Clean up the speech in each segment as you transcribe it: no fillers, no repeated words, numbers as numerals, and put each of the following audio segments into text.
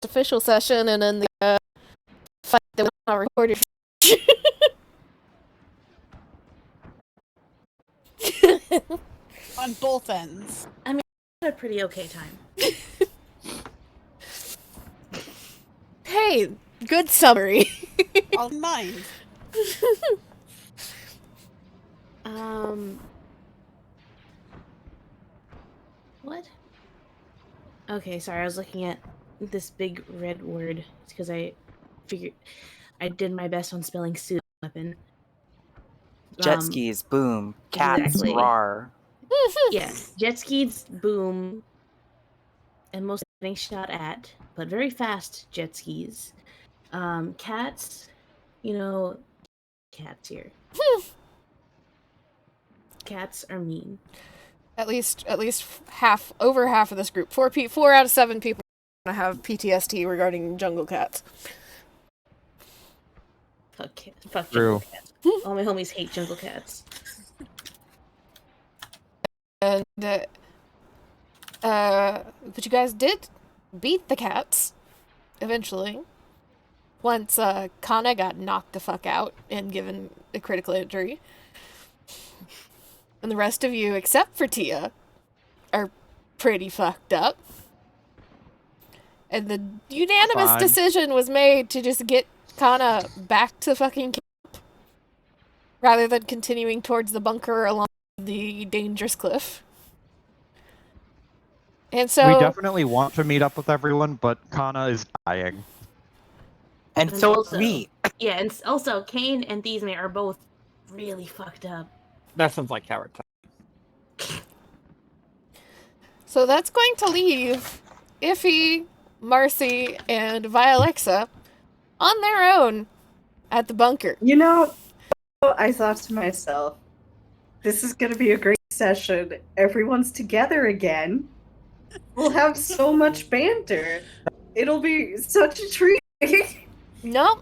official session and then the fight that was not recorded. On both ends. I mean, I had a pretty okay time. Hey, good summary. All in mind. What? Okay, sorry, I was looking at this big red word. It's because I figured I did my best on spelling suit weapon. Jet skis, boom. Cats, exactly. rar. Yeah, jet skis, boom. And most getting shot at, but very fast jet skis. Cats, cats here. Cats are mean. At least over half of this group. 4 out of 7 people have PTSD regarding jungle cats. Fuck jungle cats. All my homies hate jungle cats. And but you guys did beat the cats eventually. Once Kana got knocked the fuck out and given a critical injury. And the rest of you, except for Tia, are pretty fucked up. And the unanimous decision was made to just get Kana back to fucking camp, rather than continuing towards the bunker along the dangerous cliff. And so we definitely want to meet up with everyone, but Kana is dying. And so is me. Yeah, and also Kane and Thesme are both really fucked up. That sounds like coward time. So that's going to leave Iffy, Marcy, and Vialexa on their own at the bunker. You know, I thought to myself, this is going to be a great session. Everyone's together again. We'll have so much banter. It'll be such a treat. No.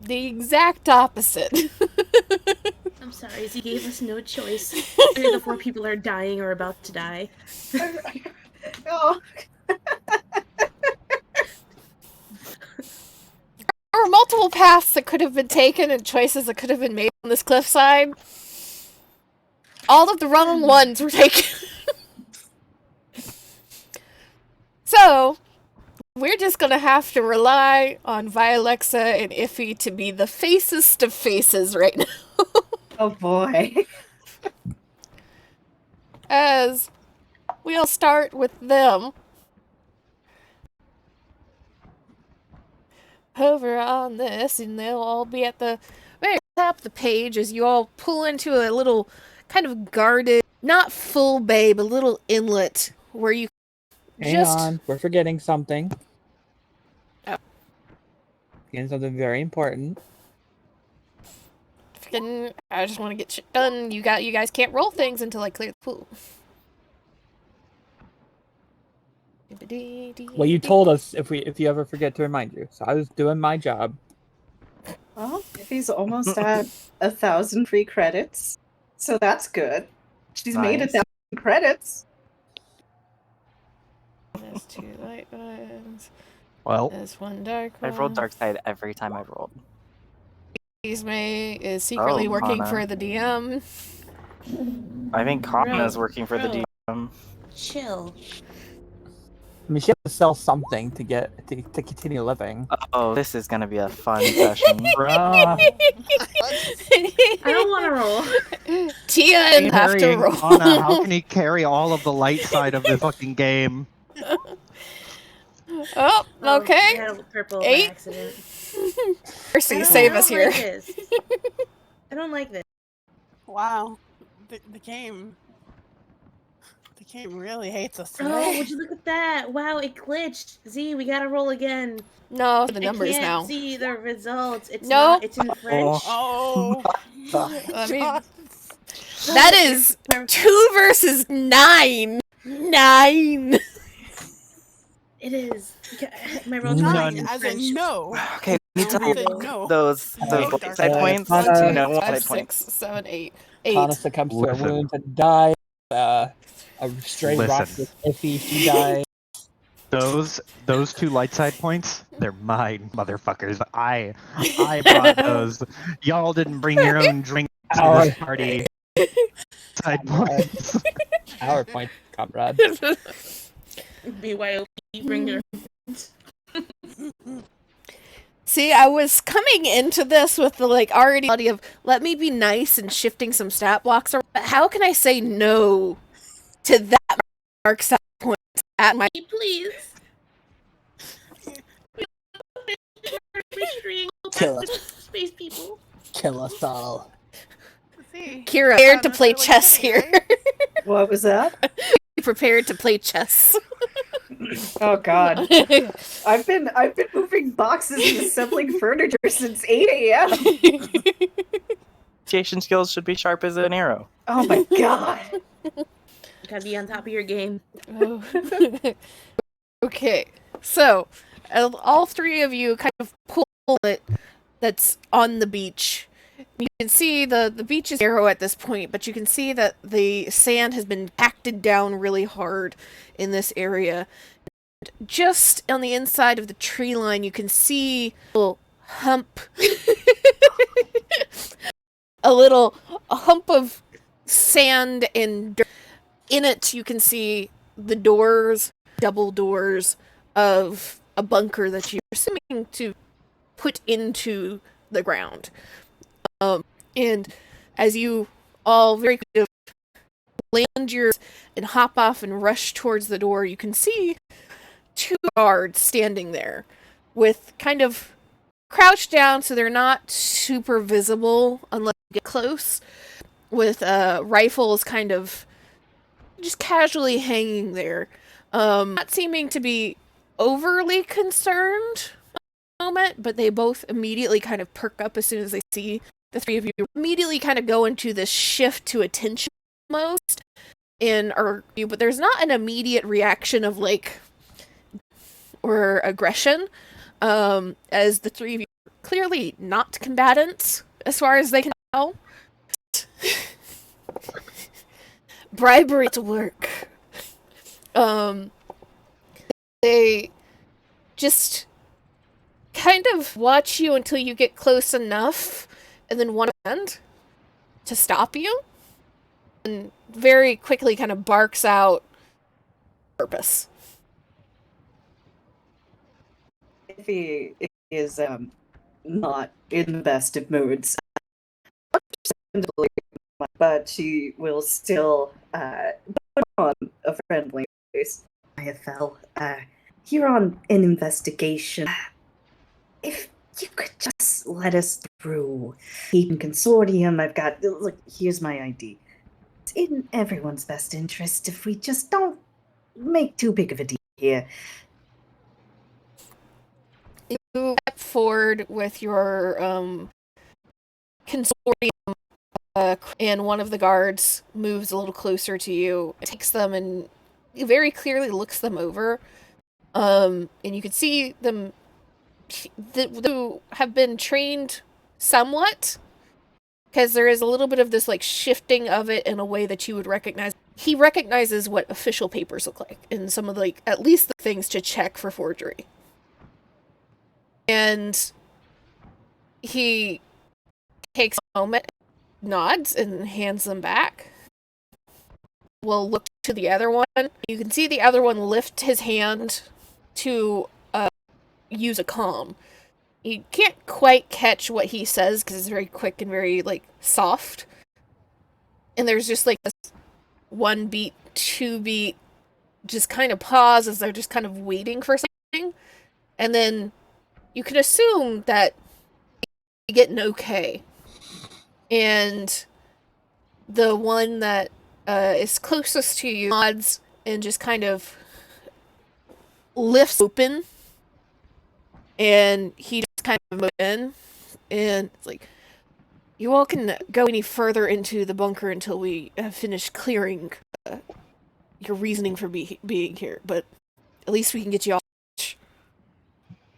The exact opposite. I'm sorry, he gave us no choice. 3 of the 4 people are dying or about to die. Oh. There were multiple paths that could have been taken and choices that could have been made on this cliffside. All of the wrong ones were taken. So, we're just gonna have to rely on Vialexa and Iffy to be the facest of faces right now. Oh boy. As we'll start with them. Over on this, and they'll all be at the very top of the page as you all pull into a little kind of guarded, not full bay, but little inlet where you Hang on, we're forgetting something. Oh. Forgetting something very important. I just want to get shit done. You guys can't roll things until I clear the pool. Well, you told us if you ever forget to remind you, so I was doing my job. Well, if he's almost at 1,000 free credits, so that's good. She's made 1,000 credits. There's 2 light ones. Well, there's 1 dark one. I've rolled dark side every time I've rolled. Ismay is secretly working Kana. for the DM. I think Kana is working for the DM. Chill. I mean, she has to sell something to continue living. Oh, this is gonna be a fun session. I don't want to roll. Tia and have to roll. Kana, how can he carry all of the light side of this fucking game? Oh, okay. I had a purple 8. by accident. Mercy, save us here. I don't like this. Wow. The game really hates us today. Oh, would you look at that? Wow, it glitched. Z, we gotta roll again. No, the numbers I now. can't see the results. It's No. not. It's in French. Oh. I mean, that is 2 versus 9. 9. It is. My roll Nine, in as French. in no. Okay, we need to As in look no. those light side points Kana- to know what 5, side 6, points. 7, 8. Kana succumbs to a wound and dies. A stray rock Listen. with Iffy, she dies. Those 2 light side points, they're mine, motherfuckers. I brought those. Y'all didn't bring your own drink to Our, this party. Side points. our point, comrade. BYOP, bring your. See, I was coming into this with the already of let me be nice and shifting some stat blocks around. But how can I say no to that mark side point at my Please. Kill us. Space people. Kill us all. See, Kira prepared to play chess here. What was that? Prepared to play chess. Oh God. I've been moving boxes and assembling furniture since 8 a.m. Negotiation skills should be sharp as an arrow. Oh my God. You gotta be on top of your game. Okay, so all 3 of you kind of pull it that's on the beach. You can see the beach is narrow at this point, but you can see that the sand has been acted down really hard in this area. Just on the inside of the tree line, you can see a little hump. a hump of sand and dirt. In it, you can see the doors, double doors of a bunker that you're assuming to put into the ground. And as you all very quickly land yours and hop off and rush towards the door, you can see 2 guards standing there with kind of crouched down so they're not super visible unless you get close, with rifles kind of just casually hanging there, not seeming to be overly concerned at the moment, but they both immediately kind of perk up as soon as they see the 3 of you. Immediately kind of go into this shift to attention almost, but there's not an immediate reaction of or aggression, as the 3 of you are clearly not combatants as far as they can tell. Bribery to work. They just kind of watch you until you get close enough, and then one hand to stop you, and very quickly kind of barks out purpose. If he is not in the best of moods, but she will still put on a friendly face. IFL, you're on an investigation. If you could just let us through. Eden Consortium, look, here's my ID. It's in everyone's best interest if we just don't make too big of a deal here. You step forward with your consortium, and one of the guards moves a little closer to you, takes them, and very clearly looks them over. And you can see them who have been trained somewhat, because there is a little bit of this shifting of it in a way that you would recognize. He recognizes what official papers look like, and some of at least the things to check for forgery. And he takes a moment, nods, and hands them back. We'll look to the other one. You can see the other one lift his hand to use a comm. You can't quite catch what he says because it's very quick and very soft. And there's just this 1 beat, 2 beat, just kind of pause as they're just kind of waiting for something. And then you can assume that you get an okay. And the one that is closest to you nods and just kind of lifts open. And he just kind of moves in. And it's you all can go any further into the bunker until we have finished clearing your reasoning for being here. But at least we can get you all.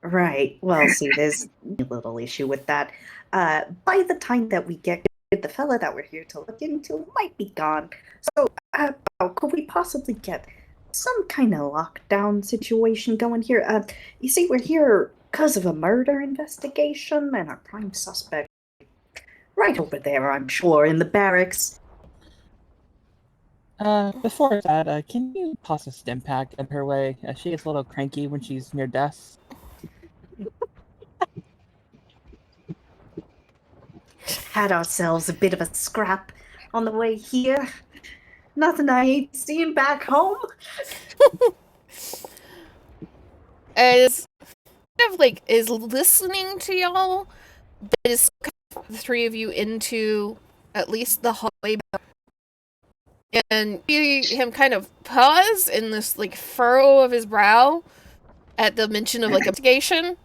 Right. Well, see, there's a little issue with that. By the time that we get the fella that we're here to look into might be gone. So, could we possibly get some kind of lockdown situation going here. You see, we're here because of a murder investigation, and our prime suspect right over there, I'm sure, in the barracks. Before that, can you toss a stim pack at her way? She gets a little cranky when she's near death. Had ourselves a bit of a scrap on the way here. Nothing I ain't seen back home. As kind of like is listening to y'all, but is kind of the three of you into at least the hallway, and you see him kind of pause in this like furrow of his brow at the mention of like investigation,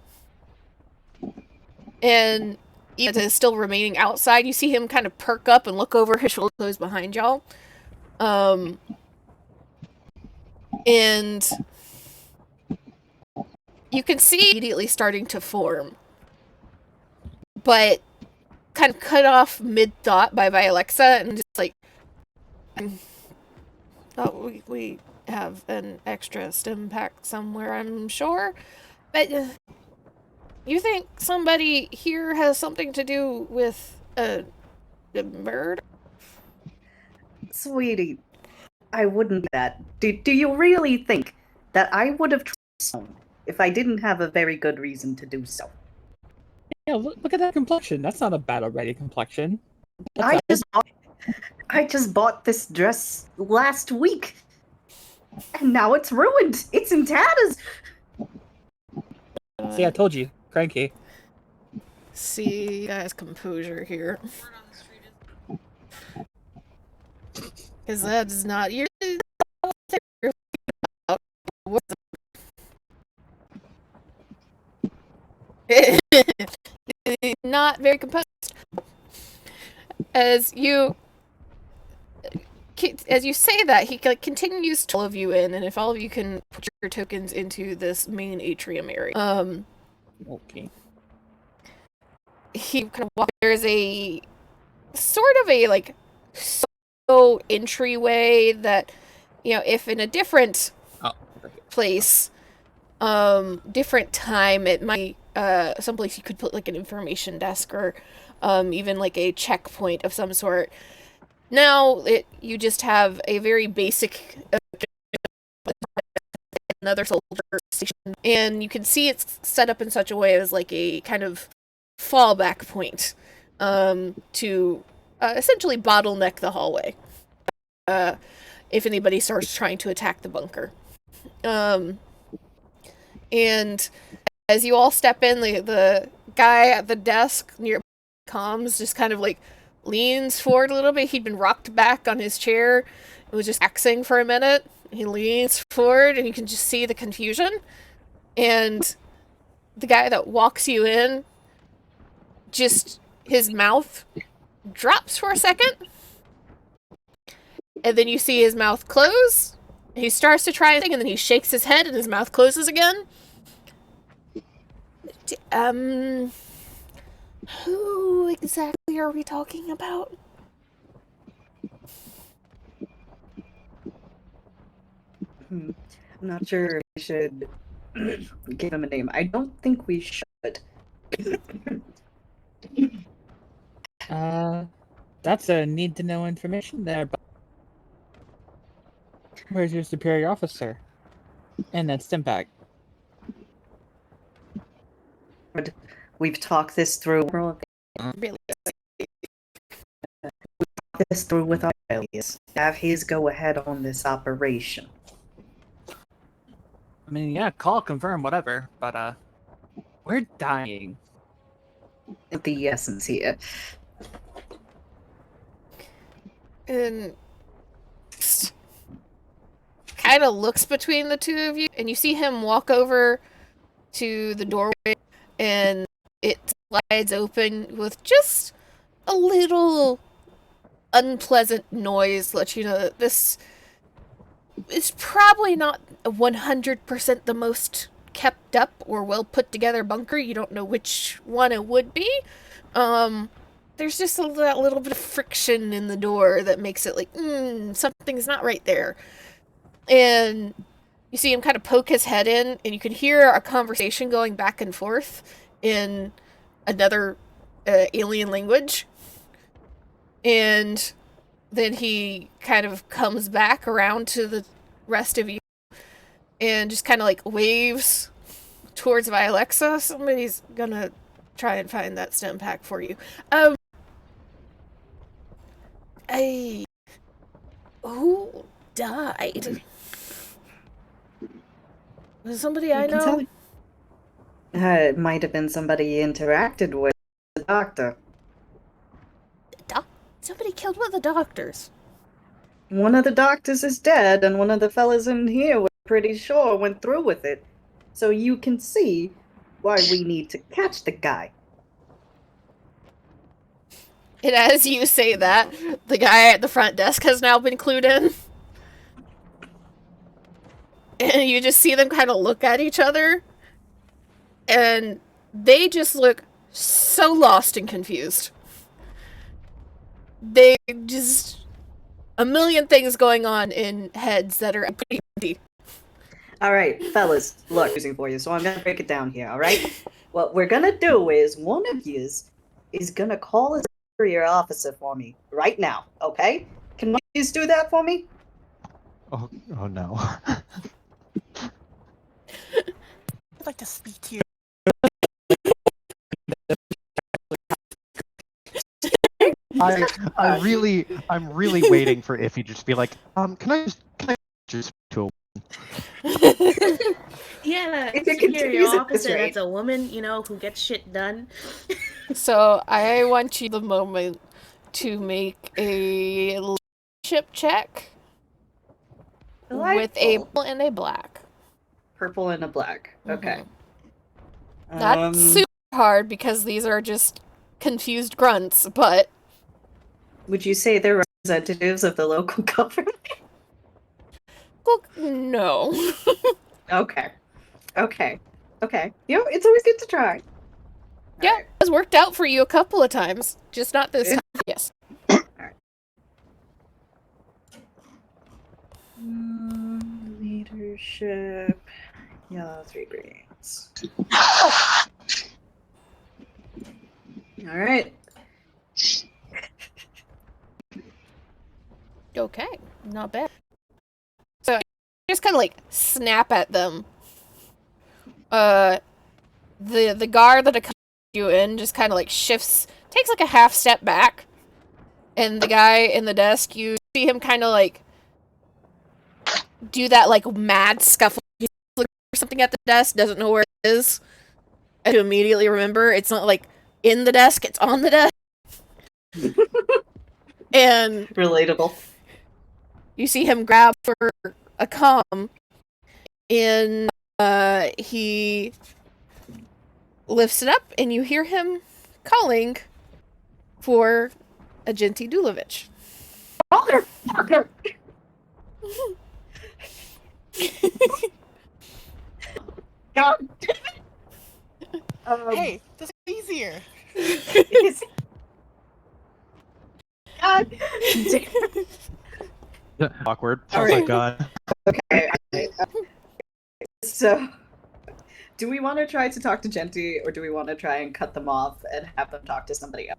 and even is still remaining outside. You see him kind of perk up and look over his shoulder, close behind y'all, and you can see immediately starting to form, but kind of cut off mid-thought by Alexa, and just like, oh, we have an extra stim pack somewhere, I'm sure, but you think somebody here has something to do with a murder? Sweetie, I wouldn't do that. Do you really think that I would have tried if I didn't have a very good reason to do so? Yeah, look at that complexion. That's not a battle-ready complexion. I just bought this dress last week, and now it's ruined. It's in tatters. See, I told you, cranky. See, guys, composure here. Because that's not your... Not very composed. As you say that, he continues to all of you in, and if all of you can put your tokens into this main atrium area. Okay. He kind of walks. There's a sort of a like so entryway that, you know, if in a different place, different time, it might someplace you could put like an information desk or even like a checkpoint of some sort. Now you just have a very basic another soldier station, and you can see it's set up in such a way as like a kind of fallback point to essentially bottleneck the hallway if anybody starts trying to attack the bunker. And as you all step in, the guy at the desk near comms just kind of like leans forward a little bit. He'd been rocked back on his chair and was just axing for a minute. He leans forward and you can just see the confusion. And the guy that walks you in, just his mouth drops for a second. And then you see his mouth close. And he starts to try anything, and then he shakes his head and his mouth closes again. Who exactly are we talking about? I'm not sure if we should give him a name. I don't think we should. That's a need to know information there, but where's your superior officer? And that stim pack. We've talked this through. Really? This through with our alias. Have his go ahead on this operation. I mean, yeah, call, confirm, whatever, but we're dying. The essence here. And kind of looks between the two of you, and you see him walk over to the doorway, and it slides open with just a little unpleasant noise, let you know that this is probably not 100% the most kept up or well put together bunker. You don't know which one it would be. There's just that little bit of friction in the door that makes it like, something's not right there. And you see him kind of poke his head in, and you can hear a conversation going back and forth in another alien language. And then he kind of comes back around to the rest of you and just kind of like waves towards Vialexa. Somebody's gonna try and find that stem pack for you. Who died? Was it somebody I can know? tell you. It might have been somebody you interacted with, the doctor. Somebody killed one of the doctors. One of the doctors is dead, and one of the fellas in here, we're pretty sure, went through with it. So you can see why we need to catch the guy. And as you say that, the guy at the front desk has now been clued in. And you just see them kind of look at each other. And they just look so lost and confused. They just... a million things going on in heads that are pretty empty. Alright, fellas, look, using for you, so I'm gonna break it down here, alright? What we're gonna do is, one of yous is gonna call a superior officer for me, right now, okay? Can one of yous do that for me? Oh no. I'd like to speak to you. I'm really waiting for Iffy to just be like, can I just to a Yeah, If it superior continues at this officer, rate. that's a woman, you know, who gets shit done. So I want you the moment to make a leadership check with a Delightful. purple and a black. Purple and a black, okay. Not super hard because these are just confused grunts, but Would you say they're representatives of the local government? well, no. Okay. Okay. Okay. You know, it's always good to try. Yeah, Alright. it's worked out for you a couple of times, just not this time. Yes. Leadership. Yellow, 3 greens. Alright. Okay, not bad. So you just kind of like snap at them. The guard that accompanied you in just kind of like shifts, takes like a half step back, and the guy in the desk, you see him kind of like do that like mad scuffle. He's looking for something at the desk, doesn't know where it is, and you immediately remember it's not like in the desk, it's on the desk. And Relatable. you see him grab for a comm, and he lifts it up, and you hear him calling for Agenti Dulovich. Motherfucker! God damn it! Hey, this is easier. Is... God damn it. awkward. All Oh my right. god. Okay. So, do we want to try to talk to Genti, or do we want to try and cut them off and have them talk to somebody else?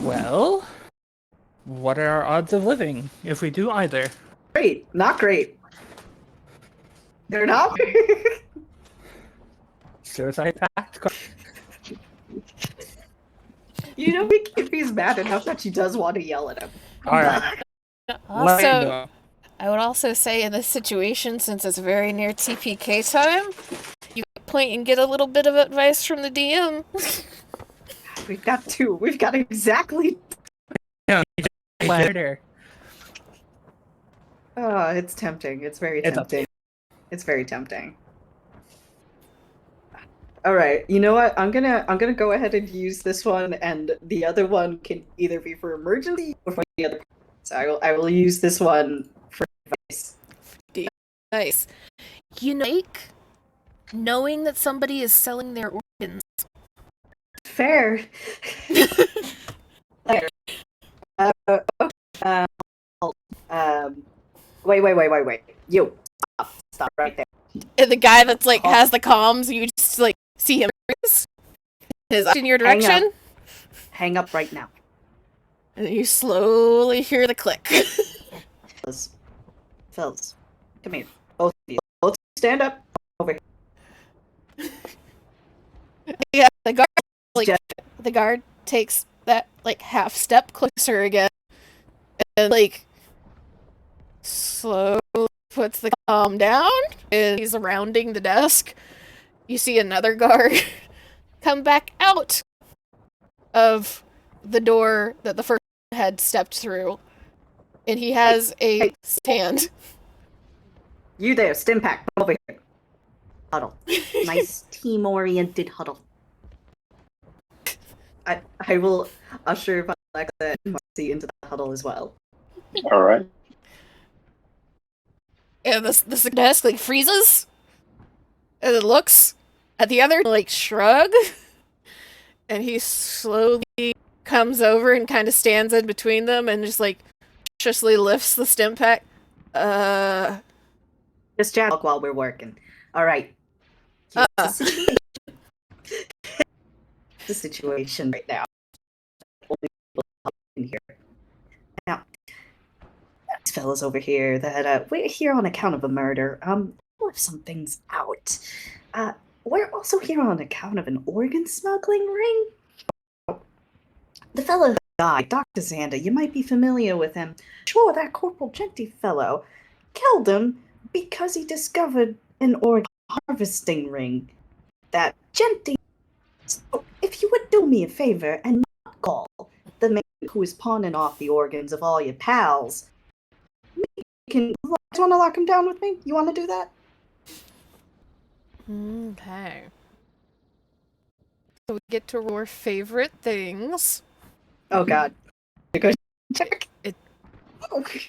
Well, what are our odds of living if we do either? Great. Not great. They're not? Suicide pact? You know, if he's mad enough that she does want to yell at him. Alright. Also, I would also say in this situation, since it's very near TPK time, you can point and get a little bit of advice from the DM. We've got two. We've got exactly... Murder. Oh, it's tempting. It's very It's tempting. It's very tempting. All right. You know what? I'm gonna go ahead and use this one, and the other one can either be for emergency or for the other. So I will use this one for advice. Nice. You know, like, knowing that somebody is selling their organs. Fair. Fair. Okay. Wait. You, stop right there. And the guy that's like has the comms, you just like see him his in your direction. Hang up right now. And then you slowly hear the click. Fellas, come here. Both of you. Both stand up. Over here. Yeah, the guard takes that like half step closer again, and like slowly puts the comm down, and he's rounding the desk. You see another guard come back out of the door that the first had stepped through, and he has a stand. You there, Stimpack, come over here. Huddle. Nice team-oriented huddle. I will usher Alexa and Marcy into the huddle as well. All right. And the desk like freezes, and it looks at the other like shrug, and he slowly comes over and kind of stands in between them and just like cautiously lifts the stim pack. Just chat while we're working. All right. The situation right now. Only people in here. Now, these fellas over here that we're here on account of a murder. Left some things out. We're also here on account of an organ smuggling ring. The fellow who died, Dr. Xander, you might be familiar with him. Sure, that Corporal Genty fellow killed him because he discovered an organ harvesting ring. That Genty. So, if you would do me a favor and not call the man who is pawning off the organs of all your pals, maybe you can. Do you want to lock him down with me? You want to do that? Okay. So we get to our favorite things. Oh God. Go check. It Okay.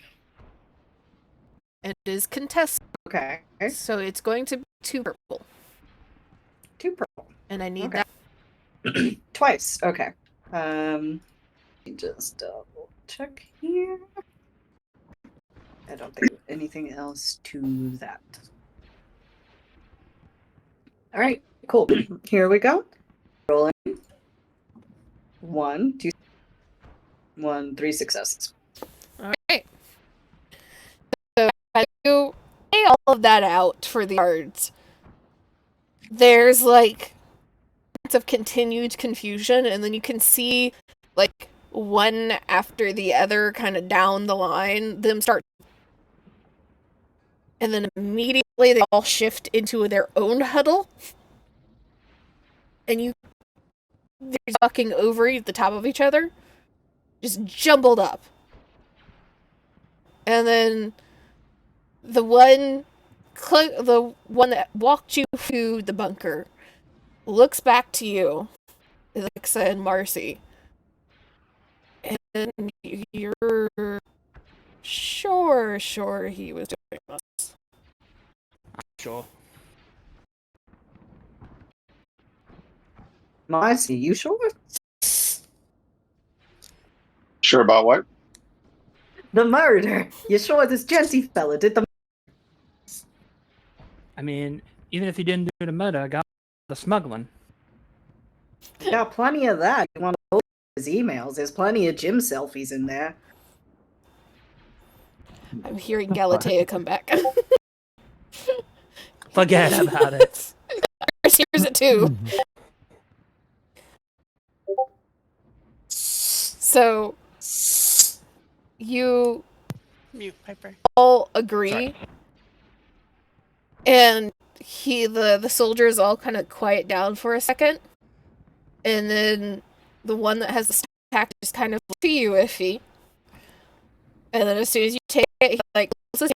is contested. Okay. So it's going to be 2 purple. 2 purple. And I need Okay. that. Twice. Okay. Let me just double check here. I don't think anything else to that. All right. Cool. Here we go. Rolling. 1, 2, 1, 3 successes. Alright. So as you lay all of that out for the cards, there's like of continued confusion, and then you can see like one after the other kind of down the line them start, and then immediately they all shift into their own huddle, and they're talking over the top of each other, just jumbled up. And then the one that walked you to the bunker looks back to you, Alexa and Marcy, and you're sure he was doing this. Sure. Marcy, you sure? Sure about what? The murder. You sure this Genty fella did the? I mean, even if he didn't do the murder, I got the smuggling. Got plenty of that. You want to open his emails? There's plenty of gym selfies in there. I'm hearing Galatea come back. Forget about it. Here's it too. So you Mute Piper. all agree, and the soldiers all kind of quiet down for a second, and then the one that has the stack just kind of looks at you iffy, and then as soon as you take it, he like closes it.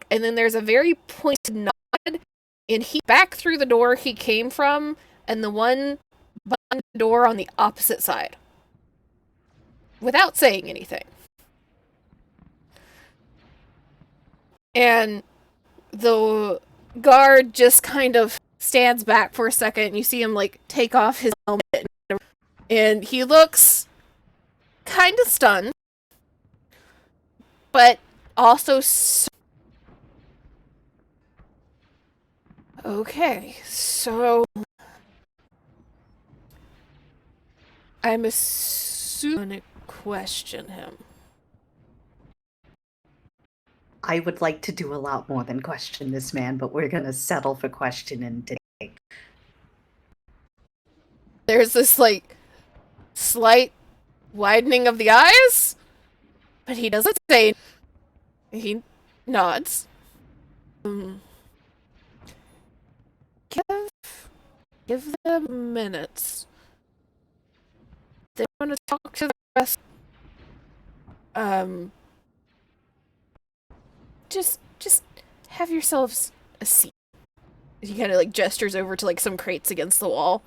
And then there's a very pointed nod, and he back through the door he came from, and the one behind the door on the opposite side, without saying anything. And the guard just kind of stands back for a second, and you see him like take off his helmet, and he looks kind of stunned, but also okay, so I'm assuming question him. I would like to do a lot more than question this man, but we're gonna settle for questioning today. There's this like slight widening of the eyes, but he doesn't say. He nods. Give them minutes. They want to talk to the rest. Just have yourselves a seat. He kind of like gestures over to like some crates against the wall.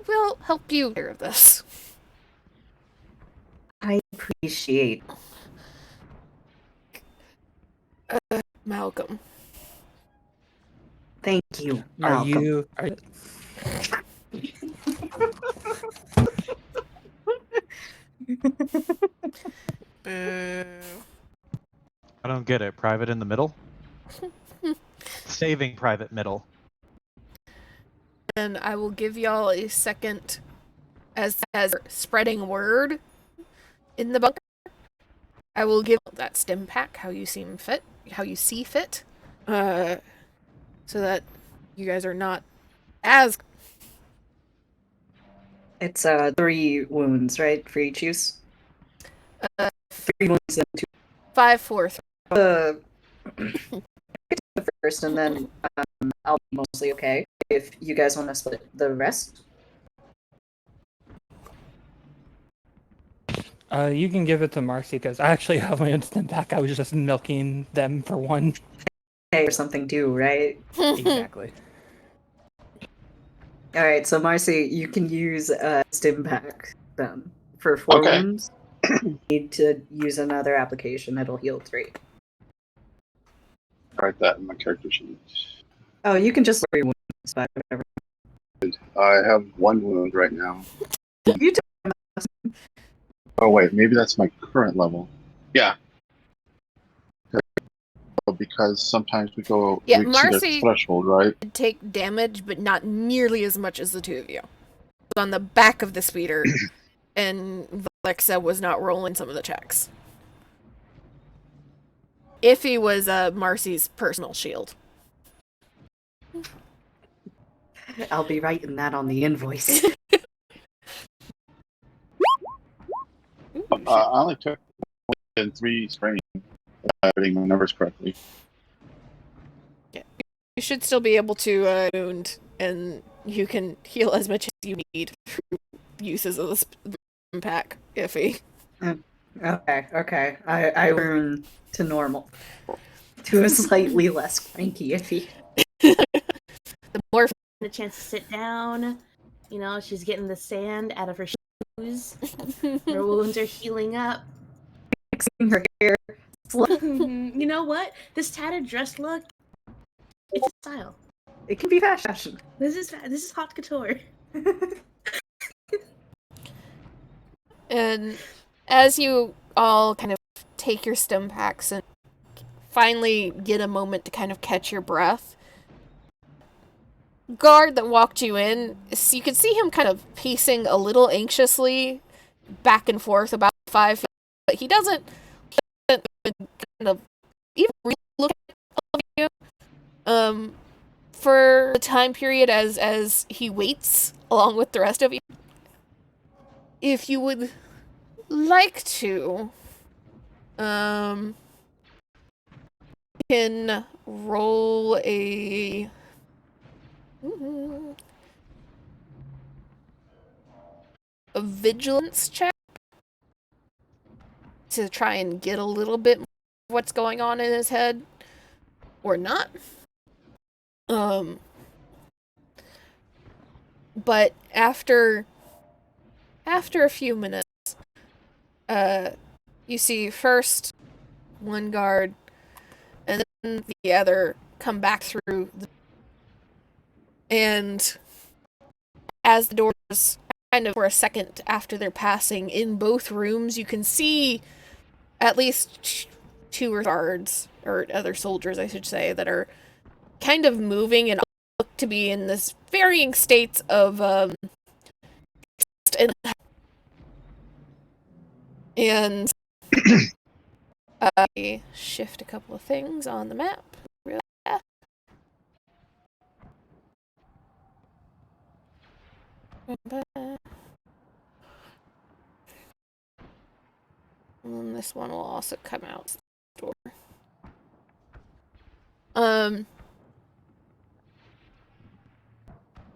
We'll help you care of this. I appreciate. Malcolm. Thank you, Malcolm. Boo. I don't get it. Private in the middle? Saving private middle. And I will give y'all a second as spreading word in the bunker. I will give that stim pack how you see fit. So that you guys are not as It's 3 wounds, right, for each use? 3 wounds and 2. 5, 4, 3. The first, and then I'll be mostly okay. If you guys want to split the rest. You can give it to Marcy because I actually have my instant pack. I was just milking them for one. Or something too, right? Exactly. Alright, so Marcy, you can use stim pack then for 4 Okay. wounds. You need to use another application, it'll heal 3. Write that in my character sheet. Oh, you can just 3 wounds, but whatever. I have 1 wound right now. You Oh wait, maybe that's my current level. Yeah. Because sometimes we Yeah, exceed Marcy a threshold, right? take damage, but not nearly as much as the two of you. On the back of the speeder, and Alexa was not rolling some of the checks. Iffy was Marcy's personal shield. I'll be writing that on the invoice. I only took 3 strain. Getting my numbers correctly. Yeah, you should still be able to wound, and you can heal as much as you need through uses of the pack. Iffy. Okay. I turn to normal. To a slightly less cranky Iffy. The more A chance to sit down. You know, she's getting the sand out of her shoes. Her wounds are healing up. Fixing her hair. You know what? This tattered dress look, it's a style. It can be fashion. This is haute couture. And as you all kind of take your stim packs and finally get a moment to kind of catch your breath, guard that walked you in, so you can see him kind of pacing a little anxiously back and forth about 5 feet, but he doesn't kind of even really look at all of you for the time period as he waits along with the rest of you. If you would like to, you can roll a vigilance check to try and get a little bit more of what's going on in his head, or not. But after a few minutes, you see first one guard and then the other come back through and as the doors kind of for a second after they're passing in both rooms, you can see at least 2 or guards, or other soldiers, I should say, that are kind of moving and look to be in this varying states of and I shift a couple of things on the map real fast. And this one will also come out the door.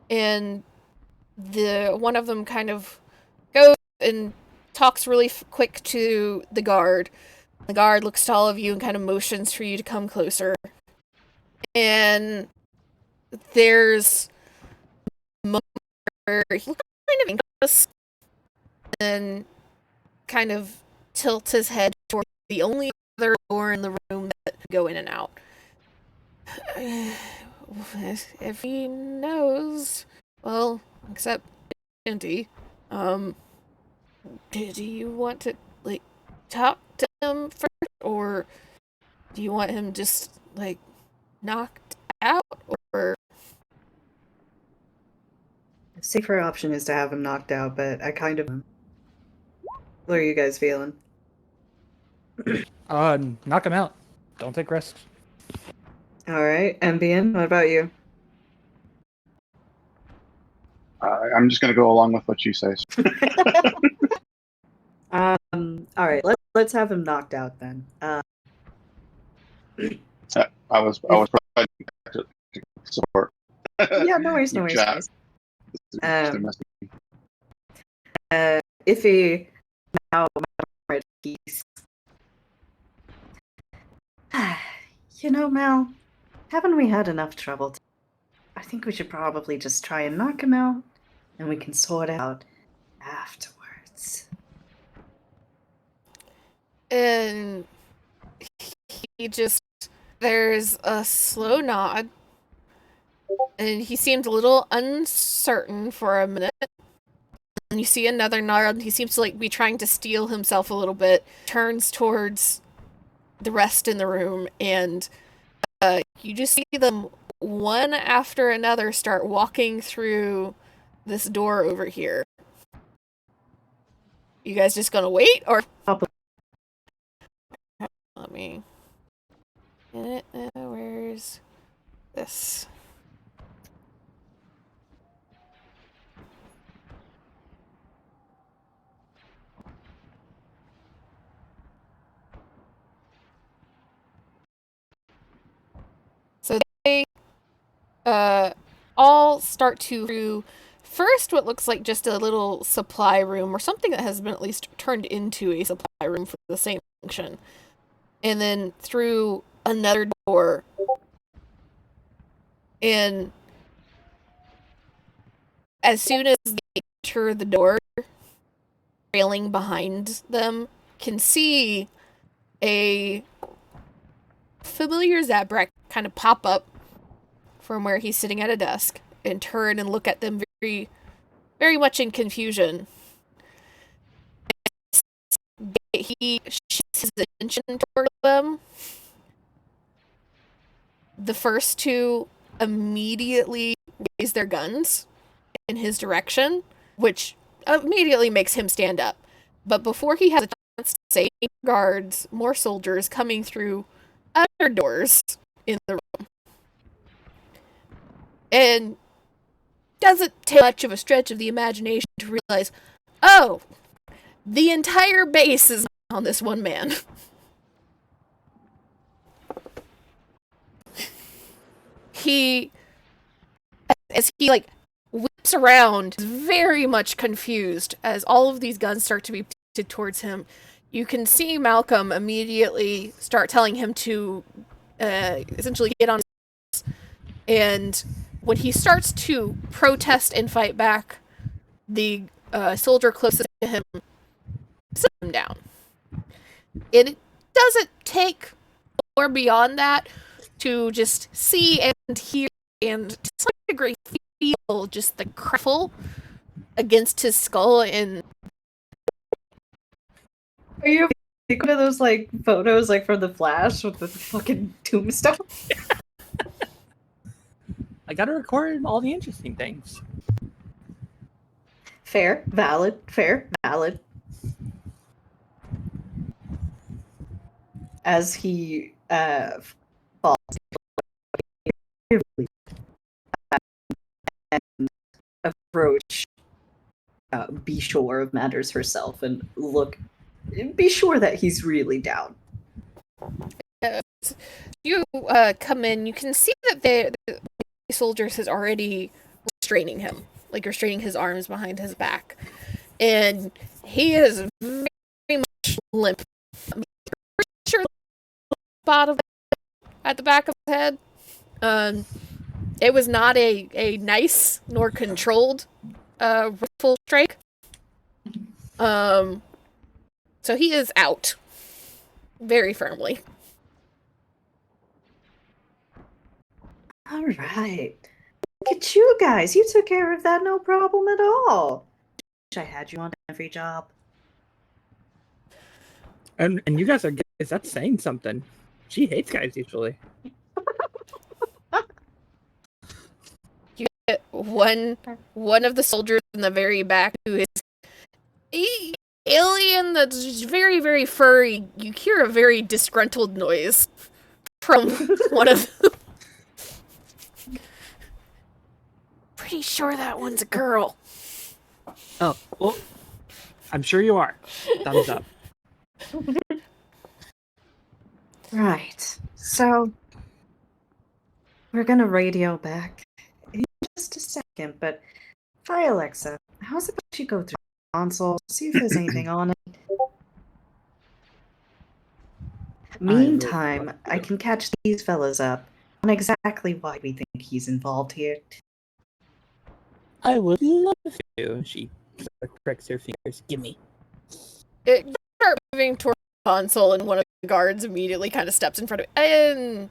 And the one of them kind of goes and talks really quick to the guard. The guard looks to all of you and kind of motions for you to come closer. And there's a moment where he looks kind of anxious and kind of tilts his head toward the only other door in the room that can go in and out. If he knows, well, except Andy, do you want to, like, talk to him first, or do you want him just, like, knocked out, or... Safer option is to have him knocked out, but I kind of... What are you guys feeling? Knock him out. Don't take risks. Alright, Ambien, what about you? I'm just gonna go along with what you say. Alright, let's have him knocked out then. I was providing support. Yeah, no worries, no worries. No worries. If he now at peace. You know, Mel, haven't we had enough trouble? I think we should probably just try and knock him out, and we can sort it out afterwards. And he just... There's a slow nod, and he seemed a little uncertain for a minute. And you see another nod, and he seems to, like, be trying to steel himself a little bit. Turns towards the rest in the room, and you just see them one after another start walking through this door over here. You guys just gonna wait, or... Let me... where's this? So they all start to first what looks like just a little supply room, or something that has been at least turned into a supply room for the same function. And then through another door. And as soon as they enter the door, railing behind them can see a familiar Zabrak kind of pop up from where he's sitting at a desk and turn and look at them very, very much in confusion. He shifts his attention toward them. The first two immediately raise their guns in his direction, which immediately makes him stand up. But before he has a chance to say, guards, more soldiers coming through other doors in the room. And doesn't take much of a stretch of the imagination to realize, oh, the entire base is on this one man. As he like whips around, is very much confused as all of these guns start to be pointed towards him. You can see Malcolm immediately start telling him to essentially get on his horse. And when he starts to protest and fight back, the soldier closest to him sets him down. It doesn't take more beyond that to just see and hear and to some degree feel just the crackle against his skull. And are you Take one of those like photos like from the Flash with the fucking tombstone. I gotta record all the interesting things. Fair, valid, fair, valid. As he falls and approach, be sure of matters herself and be sure that he's really down. You come in, you can see that the soldiers is already restraining him, like restraining his arms behind his back, and he is very much limp. I'm pretty sure bottom at the back of his head. It was not a nice nor controlled rifle strike. So he is out very firmly. All right. Look at you guys. You took care of that no problem at all. Wish I had you on every job. And you guys are is that saying something? She hates guys usually. You get one of the soldiers in the very back who is a alien that's just very, very furry. You hear a very disgruntled noise from one of them. Pretty sure that one's a girl. Oh, well, I'm sure you are. Thumbs up. Right. So we're gonna radio back in just a second, but hi Alexa, how's about you go through the console, see if there's anything on it? Meantime, I can catch these fellas up on exactly why we think he's involved here. I would love to. She cracks her fingers. Gimme. You start moving toward the console, and one of the guards immediately kind of steps in front of it. And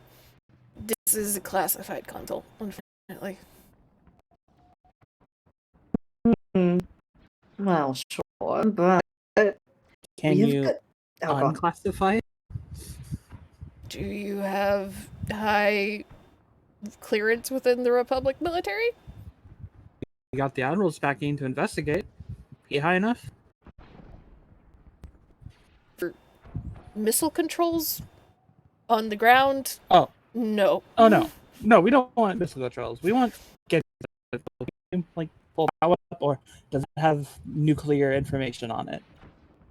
this is a classified console, unfortunately. Well, sure, but Can you unclassify it? Do you have high clearance within the Republic military? We got the admiral's backing to investigate. He high enough? For missile controls on the ground? Oh. No. Oh, no. No, we don't want missile controls. We want get like full power up, or does it have nuclear information on it?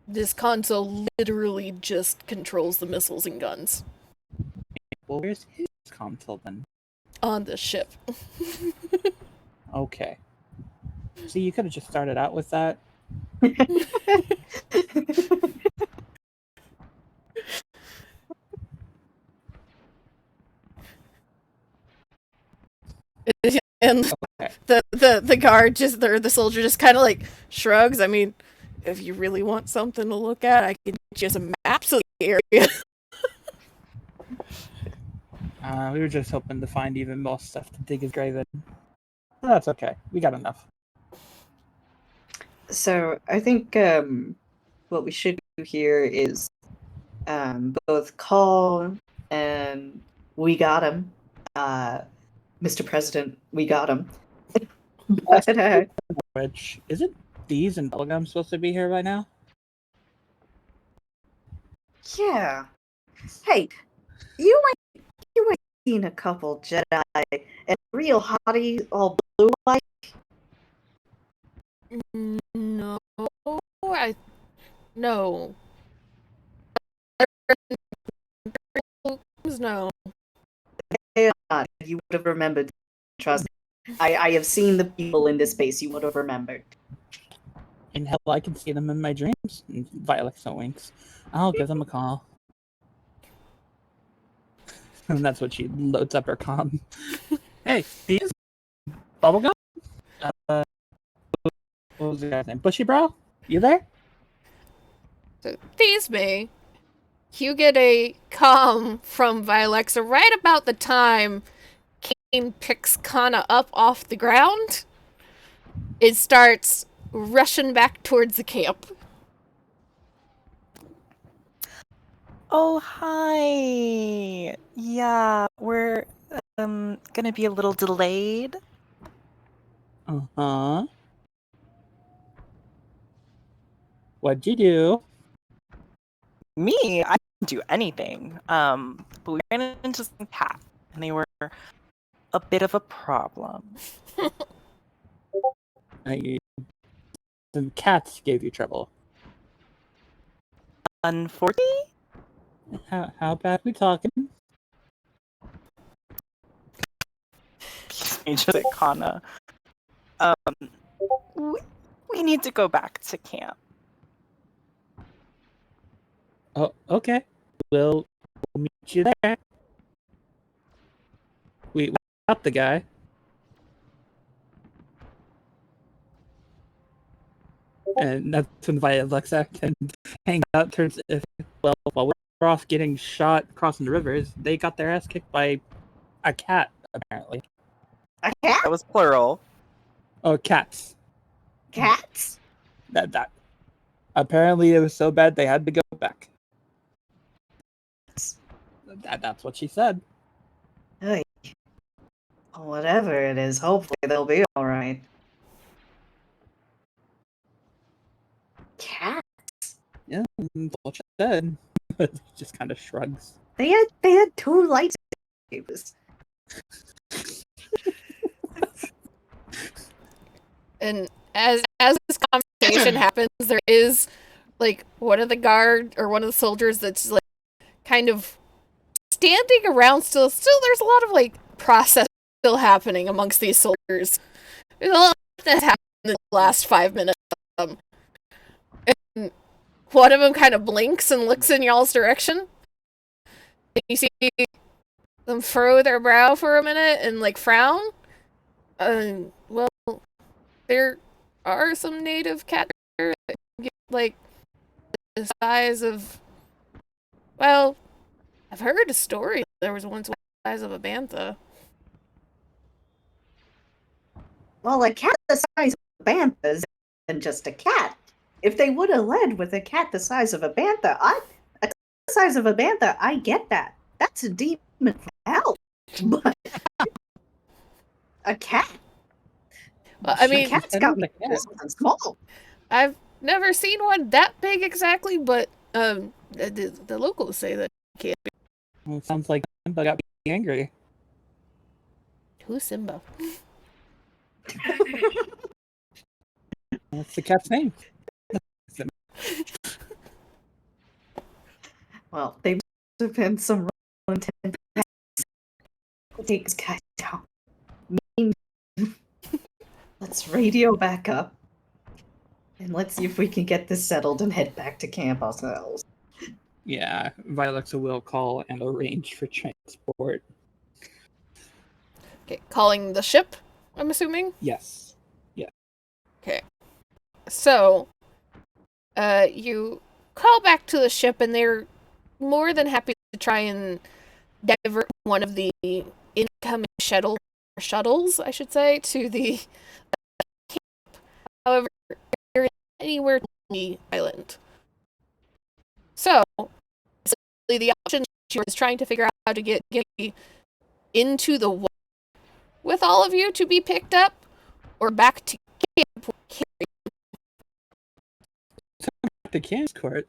This console literally just controls the missiles and guns. Well, where's his console then? On the ship. Okay. See, you could have just started out with that. And okay. the guard just, or the soldier just kind of like shrugs. I mean, if you really want something to look at, I can get you some maps of the area. We were just hoping to find even more stuff to dig his grave in. That's okay. We got enough. So I think what we should do here is both call and we got him. Mr. President, we got him. But, Which isn't Deez and Bubblegum supposed to be here by now? yeah. Hey, you ain't seen a couple Jedi and real hotties all blue like? No. No. No. You would have remembered. Trust me. I have seen the people in this space. You would have remembered. And hell, I can see them in my dreams. And Violet winks. I'll give them a call. And that's what she loads up her comm. Hey, Deez? Bubblegum? What was the guy's name? Bushy Brow? You there? So, tease me. You get a comm from Vilexa right about the time Kane picks Kana up off the ground. It starts rushing back towards the camp. Oh, hi. Yeah, we're gonna be a little delayed. Uh-huh. What'd you do? Me, I didn't do anything. But we ran into some cats, and they were a bit of a problem. Some cats gave you trouble. Unfortunately, How bad we talking? excuse me, just Kana. We need to go back to camp. Oh, okay. We'll meet you there. We got the guy. And that's when Alexa can hang out. Turns if while we're off getting shot crossing the rivers, they got their ass kicked by a cat, apparently. A cat? That was plural. Oh, cats. Cats? That. Apparently, it was so bad they had to go back. That's what she said. Hey. Whatever it is, hopefully they'll be alright. Cat? Yeah, that's what she said. But just kind of shrugs. They had two lightsabers. And as this conversation happens, there is like one of the guard or one of the soldiers that's like kind of standing around still there's a lot of like process still happening amongst these soldiers. There's a lot that's happened in the last 5 minutes. And one of them kind of blinks and looks in y'all's direction. And you see them furrow their brow for a minute and like frown. Well, there are some native cat that get like the size of. Well, I've heard a story. There was once one the size of a bantha. Well, a cat the size of a bantha is than just a cat. If they would have led with a cat the size of a bantha, a cat the size of a bantha, I get that. That's a demon from hell. But a cat? Well, I mean, a cat's got to be something small. I've never seen one that big exactly, but the locals say that it can't be. Well, it sounds like Simba got angry. Who's Simba? That's the cat's name. Well, they must have been some real intense attacks. Take this guy down. Let's radio back up. And let's see if we can get this settled and head back to camp ourselves. Yeah, Vilexa will call and arrange for transport. Okay, calling the ship, I'm assuming? Yes. Yeah. Okay. So, you call back to the ship and they're more than happy to try and divert one of the incoming shuttles, I should say, to the camp. However, they're anywhere on the island. So, the option is trying to figure out how to get into the water with all of you to be picked up, or back to camp. The Cam's Court.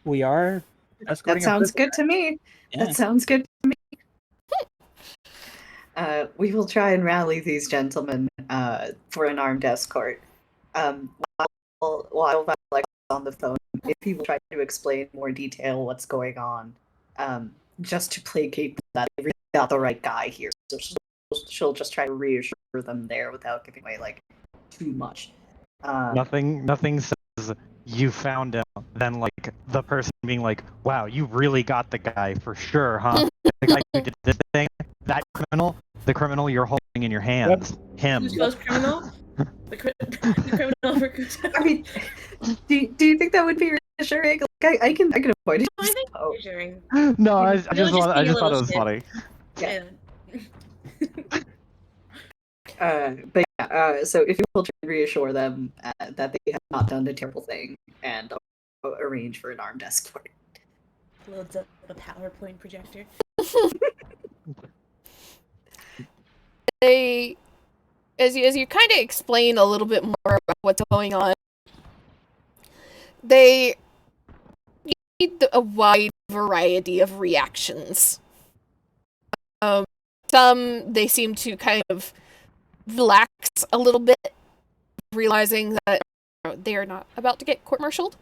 We are escorting. That sounds good to me. Yeah. That sounds good to me. We will try and rally these gentlemen for an armed escort. While Alex on the phone, if he will try to explain more detail what's going on, just to placate that we got the right guy here. So she'll just try to reassure them there without giving away like too much. Nothing says you found him than like the person being like, "Wow, you really got the guy for sure, huh? The guy who did this thing, that criminal, the criminal you're holding in your hands, him." Who's most criminal? The criminal for Kuta. I mean, do you think that would be reassuring? Like, I can avoid it. I think Oh. reassuring. No, I You'll just just be a thought little it was stiff. funny. Yeah. But yeah, so if you will try to reassure them that they have not done a terrible thing and arrange for an armed escort. Loads up a PowerPoint projector. They, as you kind of explain a little bit more about what's going on, they need a wide variety of reactions. Some they seem to kind of relax a little bit, realizing that they are not about to get court-martialed.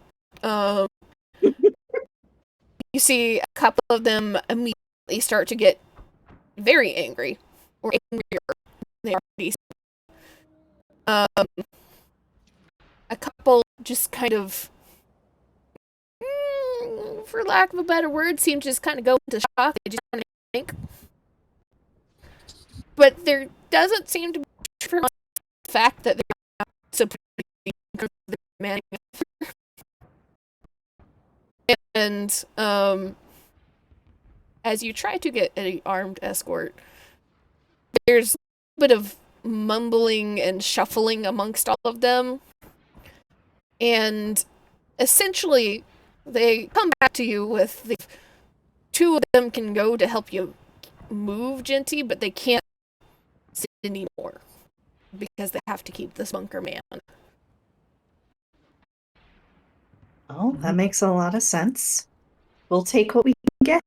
You see a couple of them immediately start to get very angry, or angrier than they already. A couple just kind of, for lack of a better word, seem to just kind of go into shock. They just kind of think. But there doesn't seem to be the fact that they're not supposed to be demanding. And as you try to get an armed escort, there's a bit of mumbling and shuffling amongst all of them. And essentially, they come back to you with the two of them can go to help you move Genty, but they can't sit anymore because they have to keep this bunker man. Oh, that makes a lot of sense. We'll take what we can get.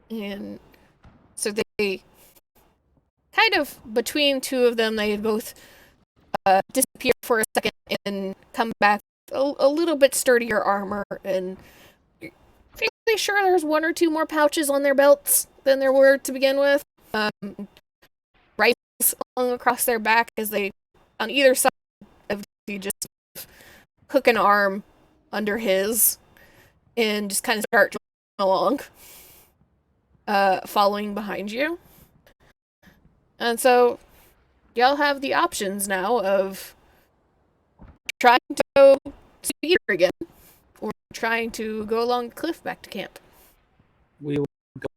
And so they kind of, between two of them, they both disappear for a second and come back a little bit sturdier armor, and you're fairly sure there's one or two more pouches on their belts than there were to begin with. Rifles along across their back as they, on either side of you, just hook an arm under his and just kind of start along, following behind you. And so y'all have the options now of trying to go to here again, or trying to go along the cliff back to camp. We will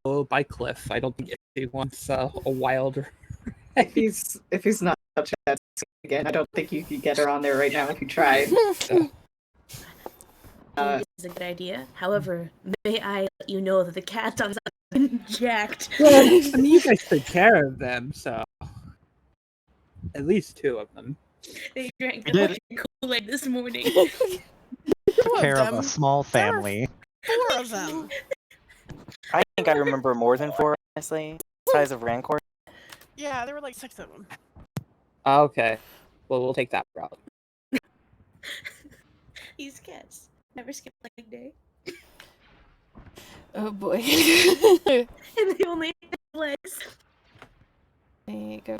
go by cliff. I don't think he wants a wilder. If he's not touching that again, I don't think you could get her on there right now if you tried. This is a good idea. However, may I let you know that the cat dogs have been jacked. Well, I mean, you guys took care of them, so at least two of them. They drank We did. the Kool-Aid this morning. Took care of a small family. 4 of them. I think I remember more than 4, honestly. Size of Rancor. Yeah, there were like 6 of them. Okay. Well, we'll take that route. These cats never skip leg day. Oh boy. And they only have legs. There you go.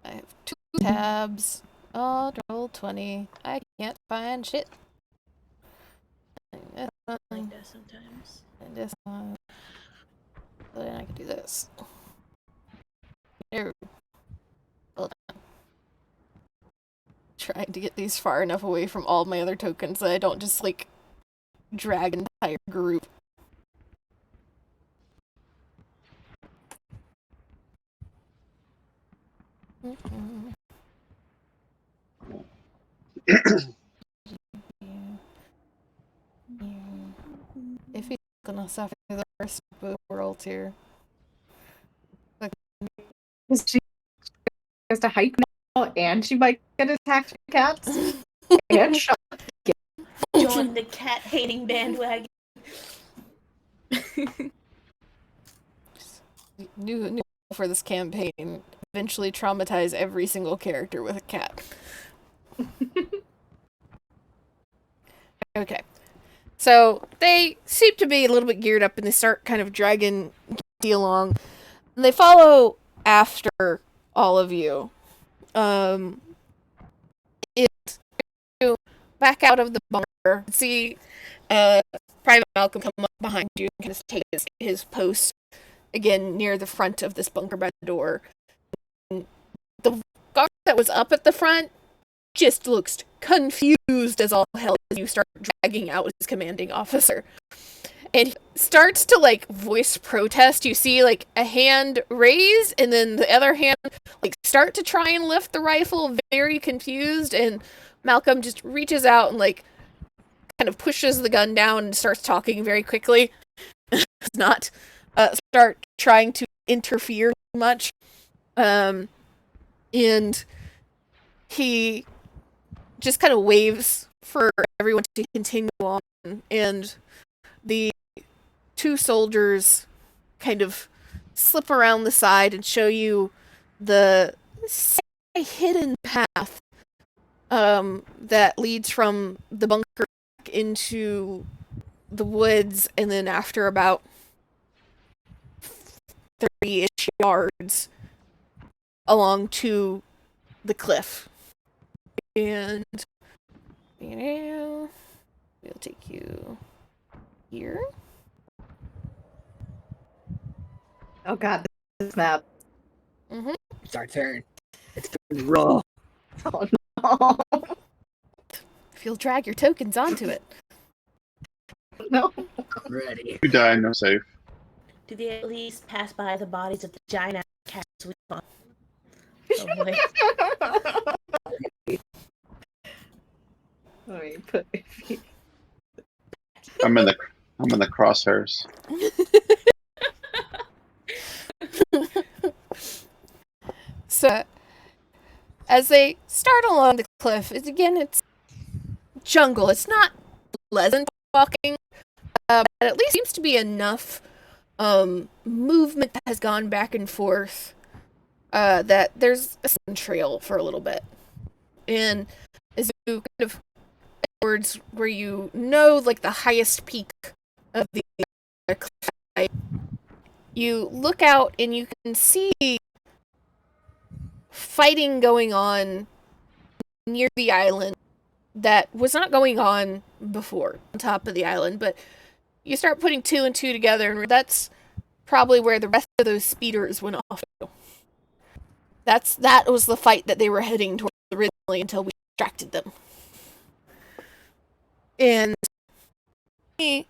I have 2 tabs. Oh, roll 20. I can't find shit. Like that sometimes. And this one. So then I can do this. No. Hold on. Trying to get these far enough away from all my other tokens that I don't just like drag an entire group. If he's gonna suffer the worst of the world here. She has to hike now, and she might get attacked by cats and shot. Join the cat-hating bandwagon. New for this campaign. Eventually traumatize every single character with a cat. Okay. So they seem to be a little bit geared up and they start kind of dragging Genty along. And they follow after all of you. It's back out of the bunker. See Private Malcolm come up behind you and kind of take his post again near the front of this bunker by the door. The guard that was up at the front just looks confused as all hell as you start dragging out his commanding officer. and he starts to like voice protest. You see like a hand raise, and then the other hand like start to try and lift the rifle, very confused, and Malcolm just reaches out and like kind of pushes the gun down and starts talking very quickly. Not start trying to interfere too much. And he just kind of waves for everyone to continue on, and the two soldiers kind of slip around the side and show you the hidden path that leads from the bunker into the woods, and then after about 30-ish yards along to the cliff. And we'll take you here. Oh god, this map. Mm-hmm. It's our turn. It's pretty raw. Oh no. If you'll drag your tokens onto it. No. I'm ready. You die, no save. Do they at least pass by the bodies of the giant cats we fought? Oh boy. Let me put I'm in the crosshairs. So, as they start along the cliff, it's jungle. It's not pleasant walking, but at least seems to be enough movement that has gone back and forth that there's a sun trail for a little bit. And as you kind of towards where you know like the highest peak of the cliff, you look out and you can see fighting going on near the island that was not going on before on top of the island, but you start putting two and two together, and that's probably where the rest of those speeders went off to. That was the fight that they were heading towards originally until we distracted them. And see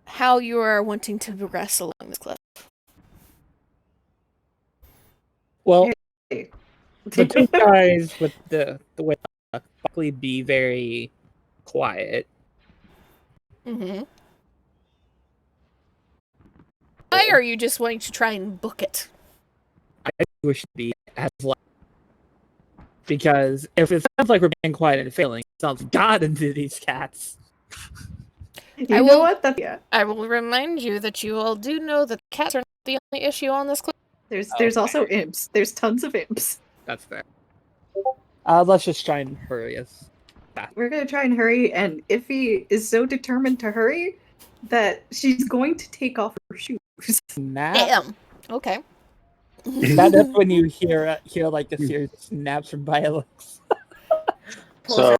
how you are wanting to progress along this cliff. Well, the two guys with the way probably be very quiet. Mm-hmm. Why are you just wanting to try and book it? I think we should be as loud. Because if it sounds like we're being quiet and failing, it sounds God into these cats. You know what? I will remind you that you all do know that cats are not the only issue on this cliff. There's also imps. There's tons of imps. That's fair. Let's just try and hurry us. We're gonna try and hurry, and Iffy is so determined to hurry that she's going to take off her shoes. Damn. Okay. That's when you hear like the series of snaps from violence. So,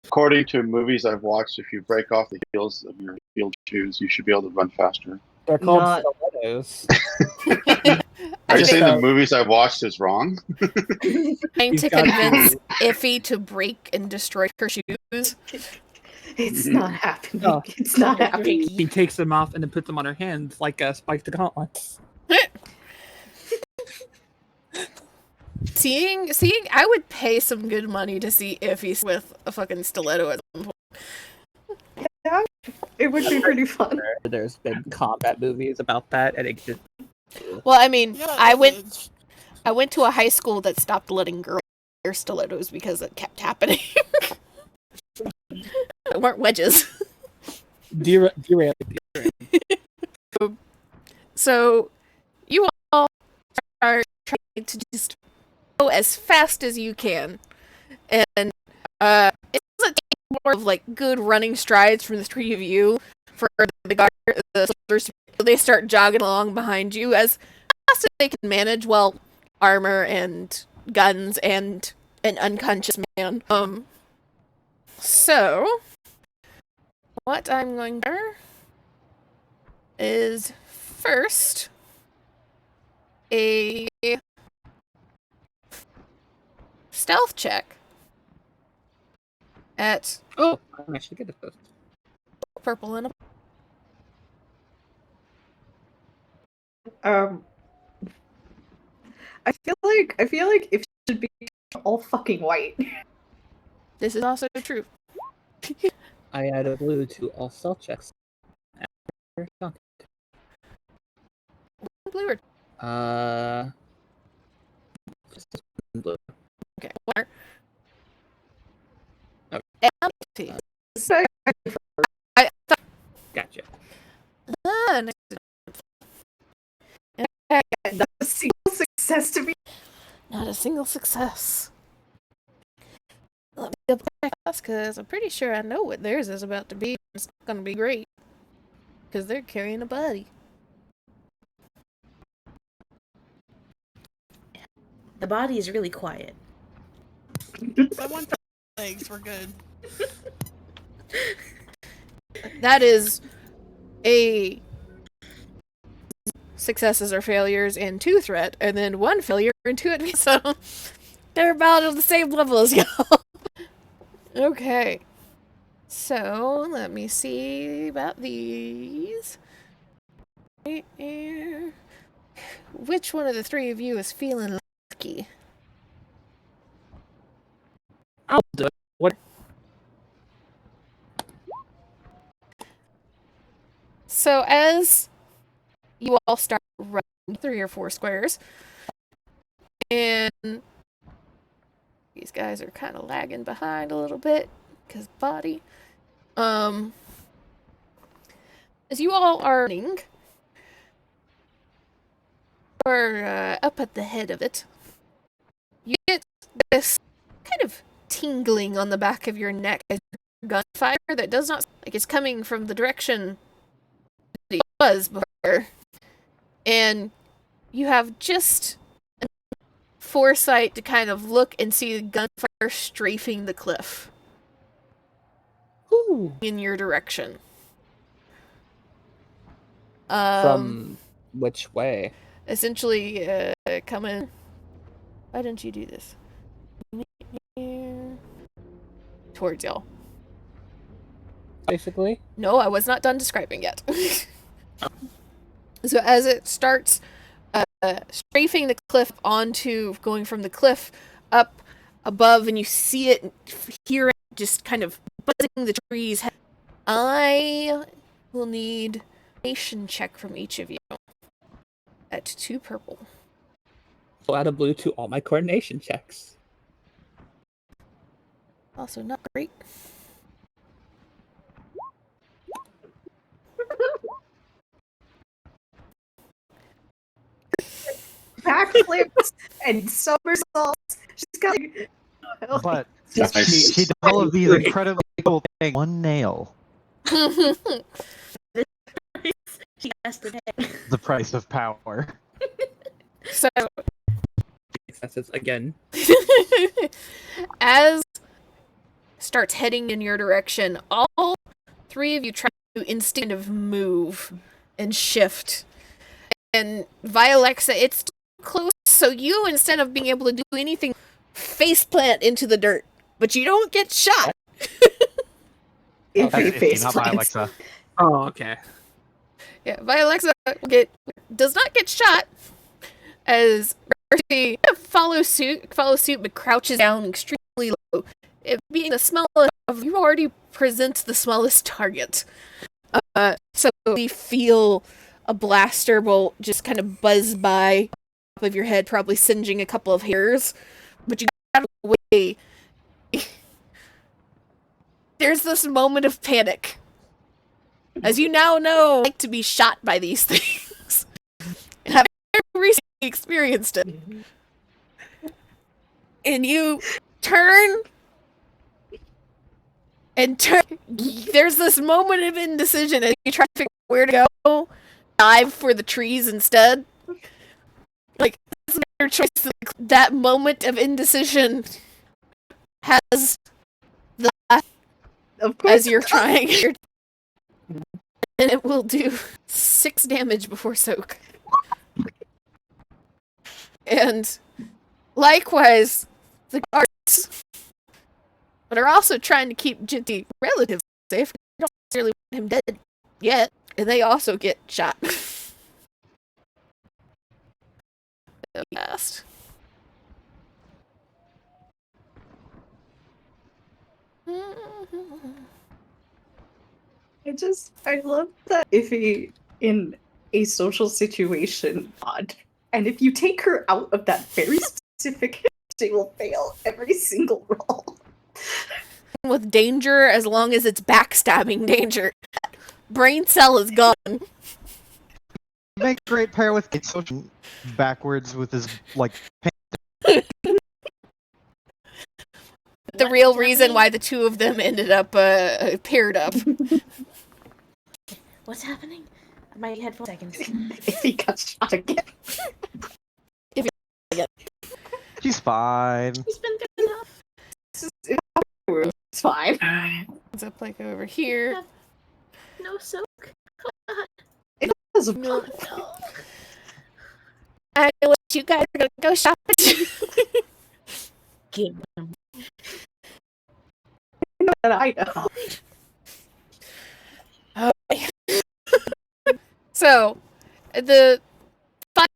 according to movies I've watched, if you break off the heels of your heeled shoes, you should be able to run faster. They're called stilettos. Are you saying the movies I've watched is wrong? Trying to convince Iffy to break and destroy her shoes. It's not happening. No. It's not happening. He takes them off and then puts them on her hands like Spike the Gauntlets. Seeing, I would pay some good money to see Iffy with a fucking stiletto at some point. Yeah, it would be pretty fun. There's been combat movies about that, and it just... Well, I mean, I went to a high school that stopped letting girls wear stilettos because it kept happening. It weren't wedges. Derail. So, you all are trying to just go as fast as you can, and it doesn't take more of like good running strides from the three of you for the soldiers. They start jogging along behind you as fast as they can manage. Well, armor and guns and an unconscious man. So what I'm going to do is first a stealth check at I'm actually good at this. purple and a I feel like if it should be all fucking white. This is also true. I add a blue to all stealth checks. Blue or Just blue. okay, water. Okay. Empty. Gotcha. Next. Not a single success to me. Not a single success. Let me double check us, because I'm pretty sure I know what theirs is about to be. It's not going to be great. Because they're carrying a body. The body is really quiet. That one legs were good. That is a successes or failures and 2 threat, and then 1 failure and 2 advance. So they're about on the same level as y'all. Okay. So let me see about these. Which one of the 3 of you is feeling lucky? I'll do it. What? So as you all start running 3 or 4 squares, and these guys are kind of lagging behind a little bit because body. As you all are running, or up at the head of it, you get this kind of tingling on the back of your neck as gunfire that does not like it's coming from the direction that it was before, and you have just foresight to kind of look and see the gunfire strafing the cliff. Ooh. In your direction. From which way? Essentially, coming. Why didn't you do this? Towards y'all. Basically? No, I was not done describing yet. So as it starts strafing the cliff onto going from the cliff up above, and you see it, hear it, just kind of buzzing the trees. I will need a nation check from each of you at 2 purple. I'll add a blue to all my coordination checks. Also not great. Backflips and somersaults. She's got like, But Nice. she does all of these incredibly cool things. One nail. She has to pay. The price of power. So Successes again. as starts heading in your direction, all 3 of you try to instinctive move and shift. And Vialexa, it's too close, so you, instead of being able to do anything, faceplant into the dirt. But you don't get shot. if That's he 50, face not plants. Alexa. Oh, okay. Yeah, Vialexa does not get shot as Mercy follows suit, but crouches down extremely low. It being the smallest of you already presents the smallest target. So you feel a blaster bolt just kind of buzz by top of your head, probably singeing a couple of hairs, but you got away. There's this moment of panic. As you now know, like to be shot by these things. And have recently experienced it. And you turn and turn. There's this moment of indecision as you try to figure out where to go. Dive for the trees instead. Like, that's your choice. That moment of indecision has the Of course. as you're trying. And it will do 6 damage before soak. And likewise, the guards, but are also trying to keep Jinty relatively safe. They don't necessarily want him dead yet, and they also get shot. fast. I love that Iffy in a social situation odd. And if you take her out of that very specific, she will fail every single roll. With danger, as long as it's backstabbing danger. Brain cell is gone. Make a great pair with social backwards with his like. The real reason why the two of them ended up paired up. What's happening? My headphones. Seconds. Iffy got shot again. She's fine. He's been good enough. It's fine. It's up like over here. No soak. It does No. I know what you guys are gonna go shopping. Give them. I know. So, the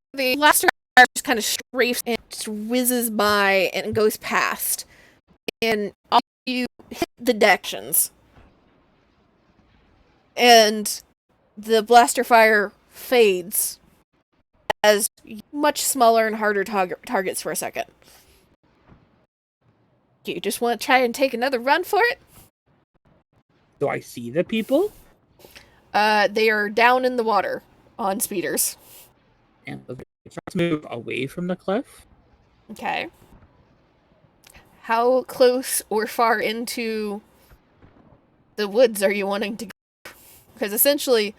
blaster fire just kind of strafes and just whizzes by and goes past. And all of you hit the directions. And the blaster fire fades as much smaller and harder targets for a second. You just want to try and take another run for it? Do I see the people? They are down in the water on speeders. And the trucks move away from the cliff. Okay. How close or far into the woods are you wanting to go? Because essentially,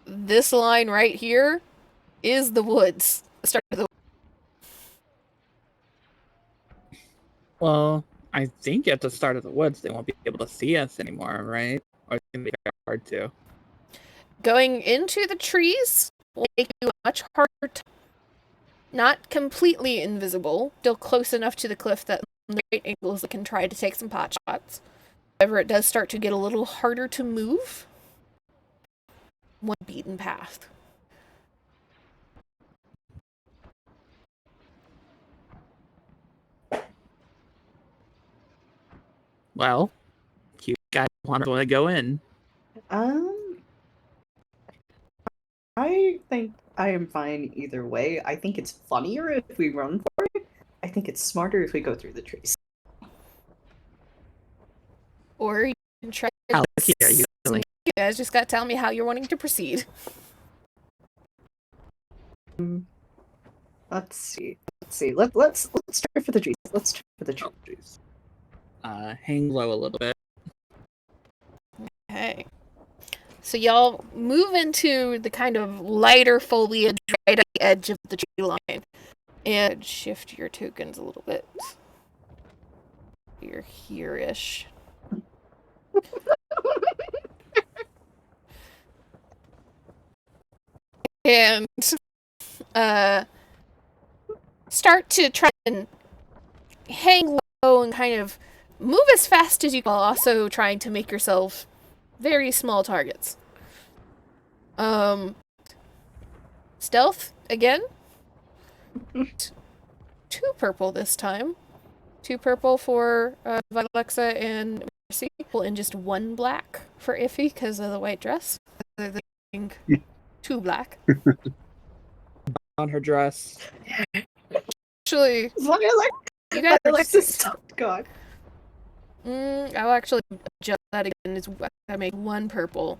this line right here is the woods. The start of the Well, I think at the start of the woods they won't be able to see us anymore, right? Or it's gonna be very hard to. Going into the trees will make you much harder to... Not completely invisible, still close enough to the cliff that the right angles that can try to take some pot shots. However, it does start to get a little harder to move. One beaten path. Well, you guys want to go in? I think I am fine either way. I think it's funnier if we run for it. I think it's smarter if we go through the trees. Or you can try to... How lucky are you? You guys just gotta tell me how you're wanting to proceed. Let's see. Let's try for the trees. Let's try for the trees. Hang low a little bit. Okay. So y'all move into the kind of lighter foliage right at the edge of the tree line. And shift your tokens a little bit. You're here-ish. And start to try and hang low and kind of move as fast as you can, while also trying to make yourself very small targets. Stealth again. 2 purple this time. 2 purple for Alexa and Mercy, and just 1 black for Iffy because of the white dress. 2 black. On her dress. Actually, As long as you guys Alexis stopped God. I'll actually adjust that again. Is I make 1 purple.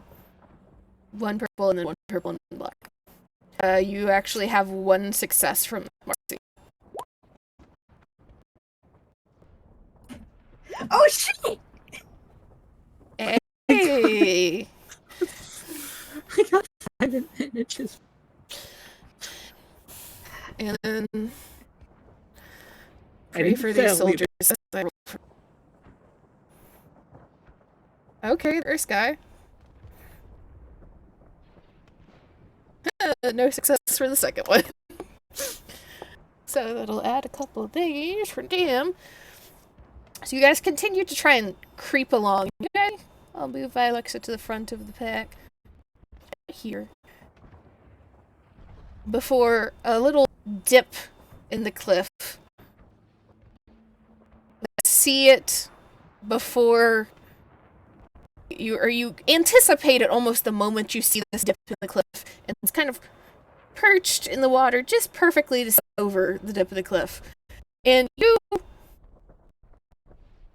1 purple and then 1 purple and 1 black. You actually have 1 success from Marcy. Oh shit! Hey! I got 5 inches. And then I pray didn't for say these I'll leave soldiers. Okay, first guy. No success for the second one. So that'll add a couple of things for DM. So you guys continue to try and creep along. Okay? I'll move Alexa to the front of the pack. Here. Before a little dip in the cliff. See it before you anticipate it almost the moment you see this dip in the cliff, and it's kind of perched in the water just perfectly to see over the dip of the cliff. And you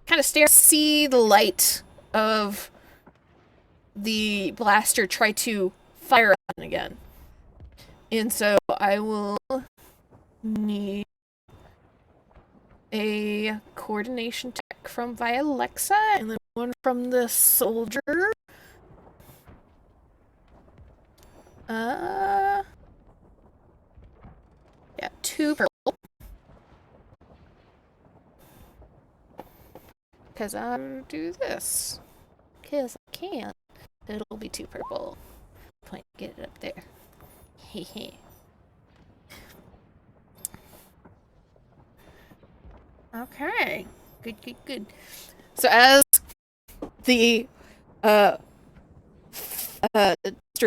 kind of see the light of the blaster try to fire on again. And so I will need a coordination check from Vialexa and then one from the soldier. Yeah, 2 purple. Because I'll do this. Because I can. It'll be 2 purple. Point, get it up there. Hehe. Okay. Good. So as the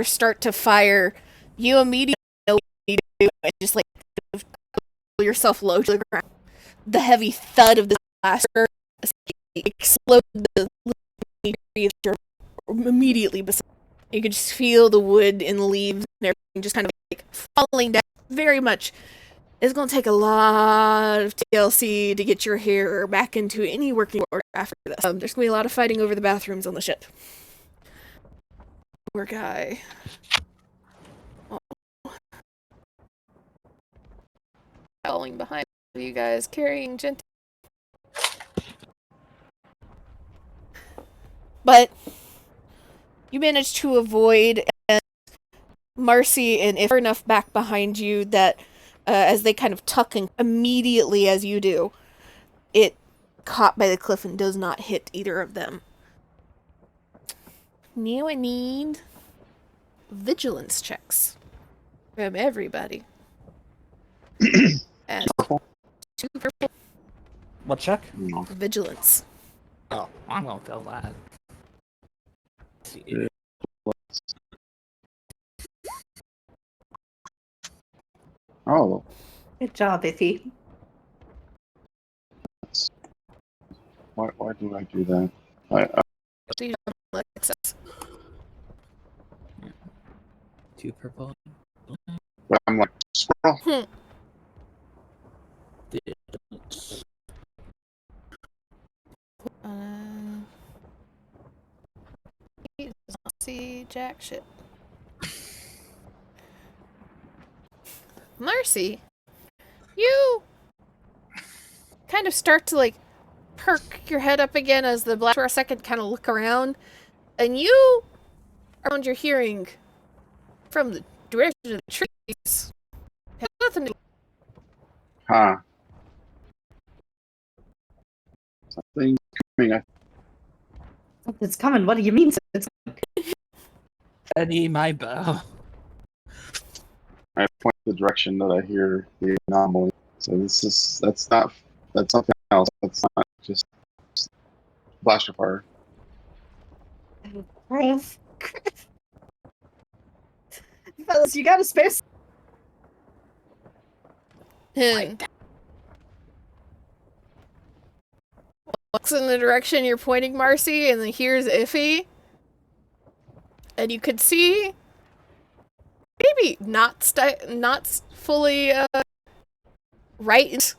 start to fire, you immediately know what you do and just like pull yourself low to the ground. The heavy thud of the blaster explodes the tree that you're immediately beside. You can just feel the wood and leaves and everything just kind of like falling down. Very much. It's going to take a lot of TLC to get your hair back into any working order after this. There's going to be a lot of fighting over the bathrooms on the ship. Poor guy. Oh. Falling behind you guys, carrying Gentle. But you managed to avoid Marcy and if enough back behind you that as they kind of tuck in immediately as you do, it caught by the cliff and does not hit either of them. Now I need vigilance checks from everybody. And 2 purple. What check? Vigilance. Oh, I'm gonna fail that. Let's see. Oh. Good job, Iffy. Why do I do that? So you have access. 2 purple. I'm like, squirrel. He does not see jack shit. Marcy, you kind of start to like perk your head up again as the black for a second kind of look around, and you around you're hearing from the direction of the trees. Have nothing to Huh. Something's coming. Something's coming. What do you mean? It's Ready my bow. I point the direction that I hear the anomaly. So that's something else. That's not just blaster fire. Fellas, you got a space? Looks in the direction you're pointing, Marcy, and then here's Iffy. And you could see maybe not fully right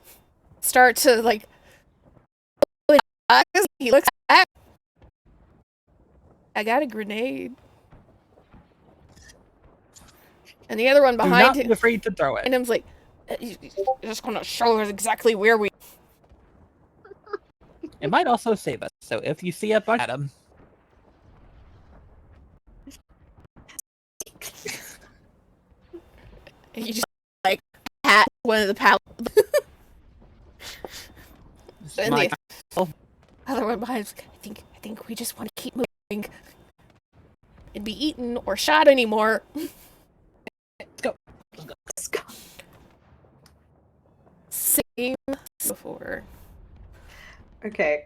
start to like he looks back. I got a grenade. And the other one behind him, be afraid to throw it. And him's like, you're just gonna show us exactly where we. It might also save us. So if you see a bunch at him, And you just like pat one of the pallets. And the other one behind him's like, I think we just want to keep moving and be eaten or shot anymore. Let's go. Let's go. Same as before. Okay.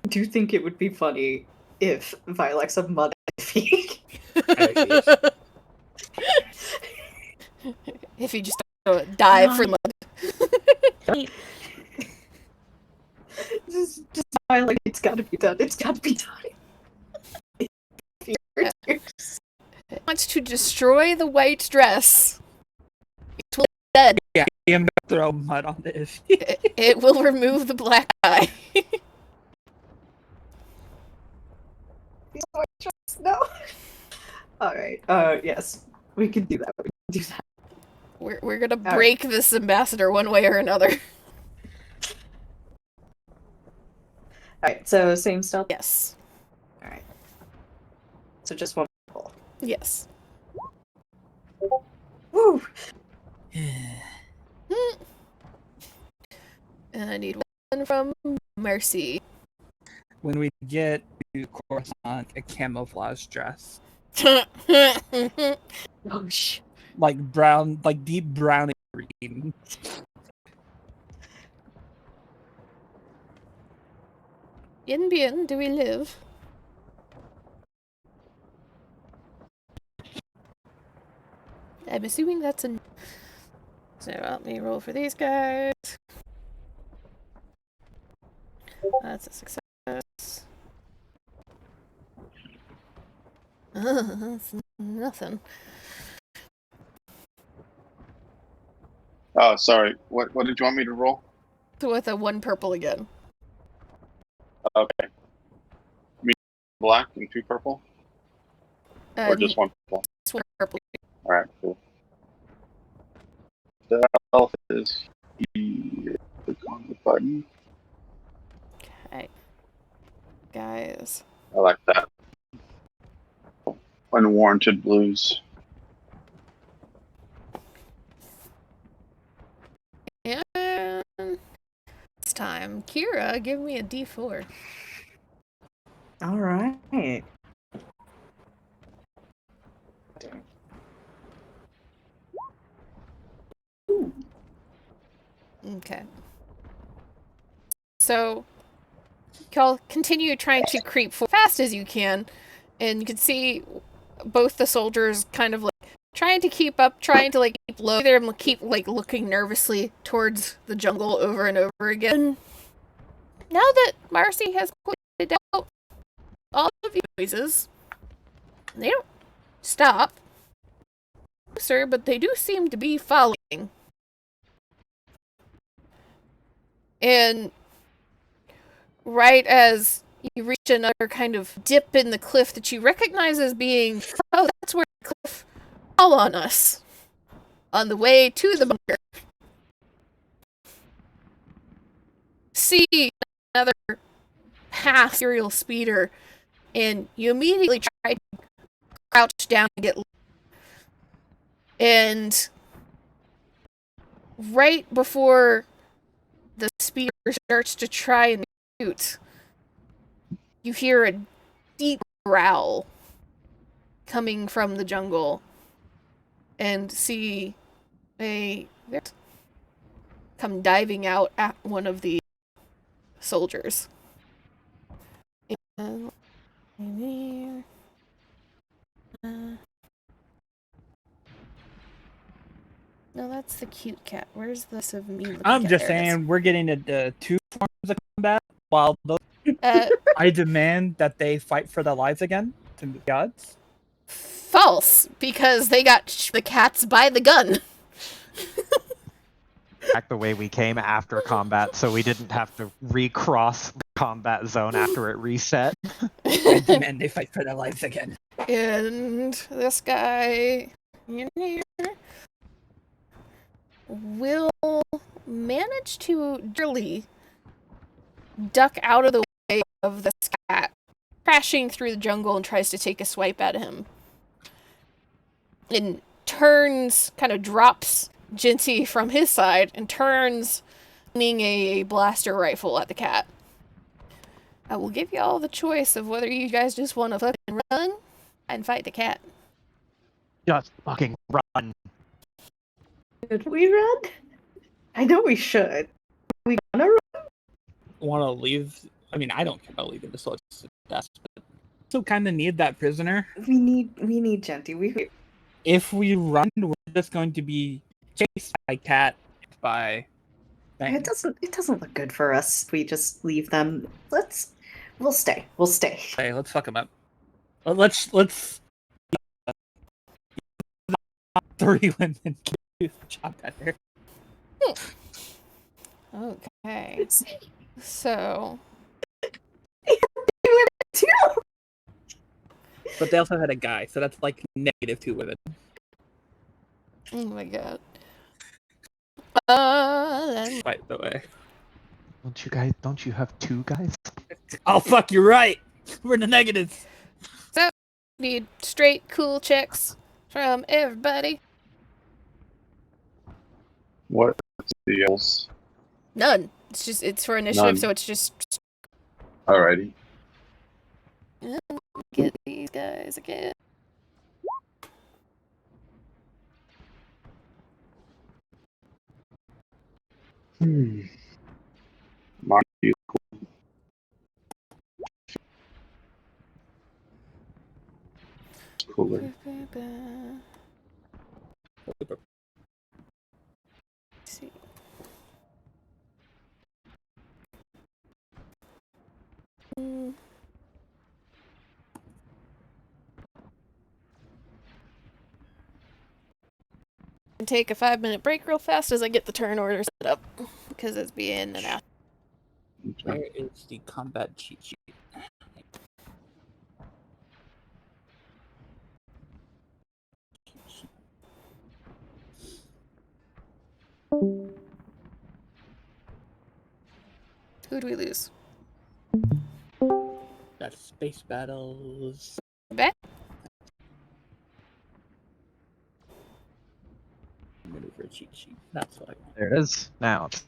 Do you think it would be funny if Vilexa mud If you just dive for mud. Wait. Just smile like it's gotta be done. It's gotta be done. It wants to destroy the white dress. It will be dead. Yeah, I'm gonna throw mud on this. It will remove the black eye. No. All right. Yes, we can do that. We can do that. We're gonna break this ambassador one way or another. All right. So same stealth. Yes. All right. So just one roll. Yes. Woo. And I need one from Mercy. When we get to Coruscant, a camouflage dress, Oh shit. like brown, like deep brown and green. In Bien, do we live? I'm assuming that's a... So let me roll for these guys. That's a success. That's nothing. Oh, sorry. What did you want me to roll? With a 1 purple again. Okay. Me black and 2 purple? Or just 1 purple? Just 1 purple. Alright, cool. The elf is here. Click on the button. Okay. Guys. I like that. Unwarranted blues. And it's time. Kira, give me a D4. All right. Okay. So, y'all continue trying to creep forward fast as you can, and you can see both the soldiers kind of like trying to keep up, trying to like keep low. They're keep like looking nervously towards the jungle over and over again. Now that Marcy has pointed out all of these noises, they don't stop, sir, but they do seem to be following. And right as you reach another kind of dip in the cliff that you recognize as being, oh, that's where the cliff fell on us on the way to the bunker. See another past serial speeder, and you immediately try to crouch down and get low. And right before the speeder starts to try and shoot, you hear a deep growl coming from the jungle and see a come diving out at one of the soldiers. And no, that's the cute cat. Where's this of me? I'm just saying, we're getting into 2 forms of combat, while those I demand that they fight for their lives again to the gods. False, because they got the cats by the gun. Back the way we came after combat, so we didn't have to recross the combat zone after it reset. I demand they fight for their lives again. And this guy in here will manage to really duck out of the way of this cat crashing through the jungle and tries to take a swipe at him. And turns, kind of drops Jinty from his side and turns, aiming a blaster rifle at the cat. I will give you all the choice of whether you guys just want to fucking run and fight the cat. Just fucking run. Should we run? I know we should. Are we gonna run? Want to leave? I mean, I don't care about leaving the soldiers to death, but still kind of need that prisoner. We need Genty. If we run, we're just going to be chased by cat by It doesn't look good for us if we just leave them. We'll stay. We'll stay. Hey, let's fuck them up. Let's 3 women do the job better. Okay. So But they also had a guy, so that's like -2 women. oh my god. By the way. Don't you have 2 guys? Oh fuck, you're right. We're in the negatives. So need straight cool checks from everybody. What's the else? None. It's for initiative, None. so it's just Alrighty. get these guys again. Mine feels cooler. See. Take a 5-minute break real fast as I get the turn order set up because it's being an out. Where is the combat cheat sheet? Who'd we lose? That's space battles. Back? Maneuver cheat sheet. That's what I want. There it is. Now it's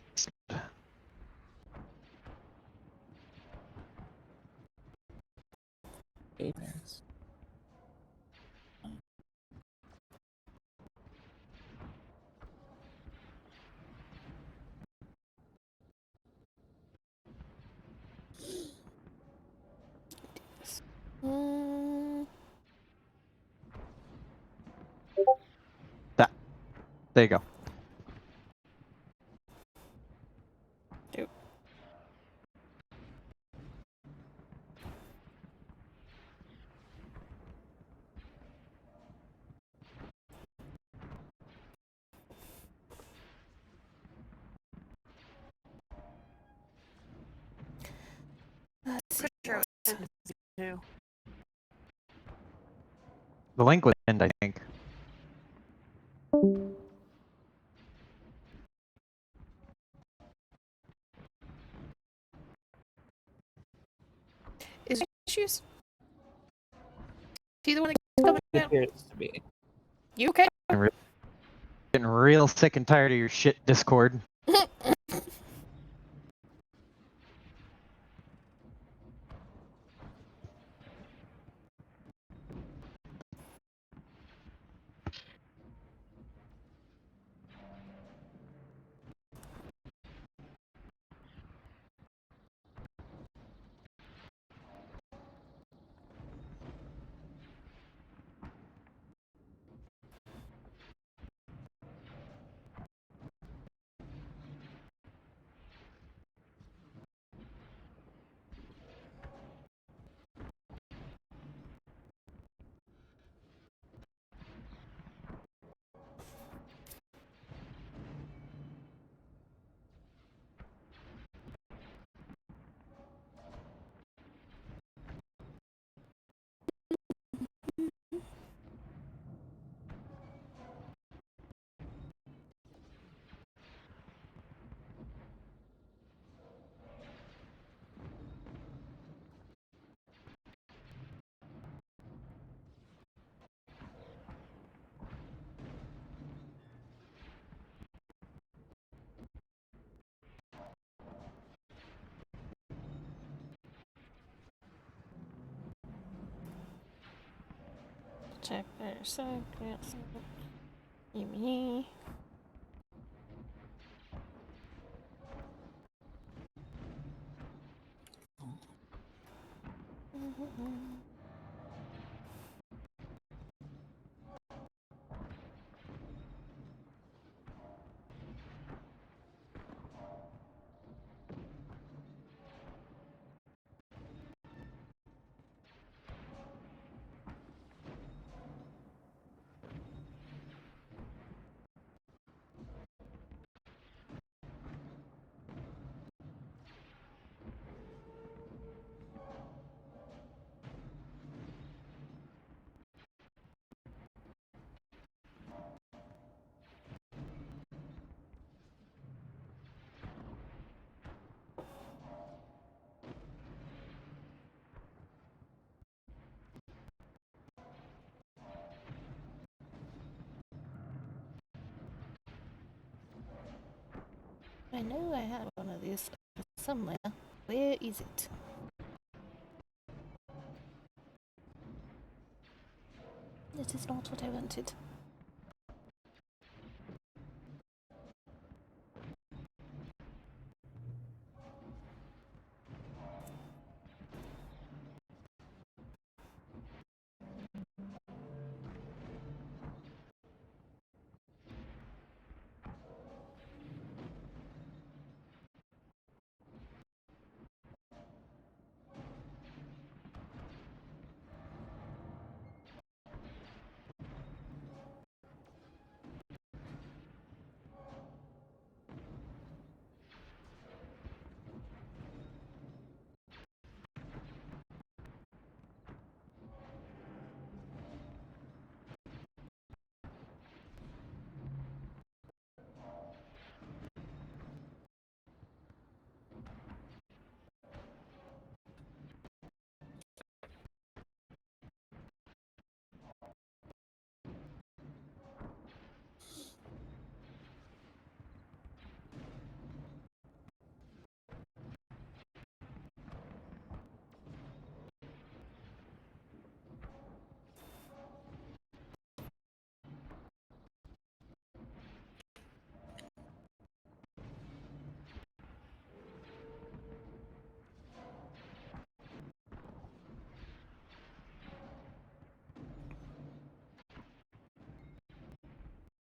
Okay, there's- there you go. Dope. Let's see. Sure, too. The link would end, I think. Is there issues? Is he the one that's coming It down? appears to be. You okay? Getting real sick and tired of your shit, Discord. Check there. So, me. I know I have one of these somewhere. Where is it? This is not what I wanted.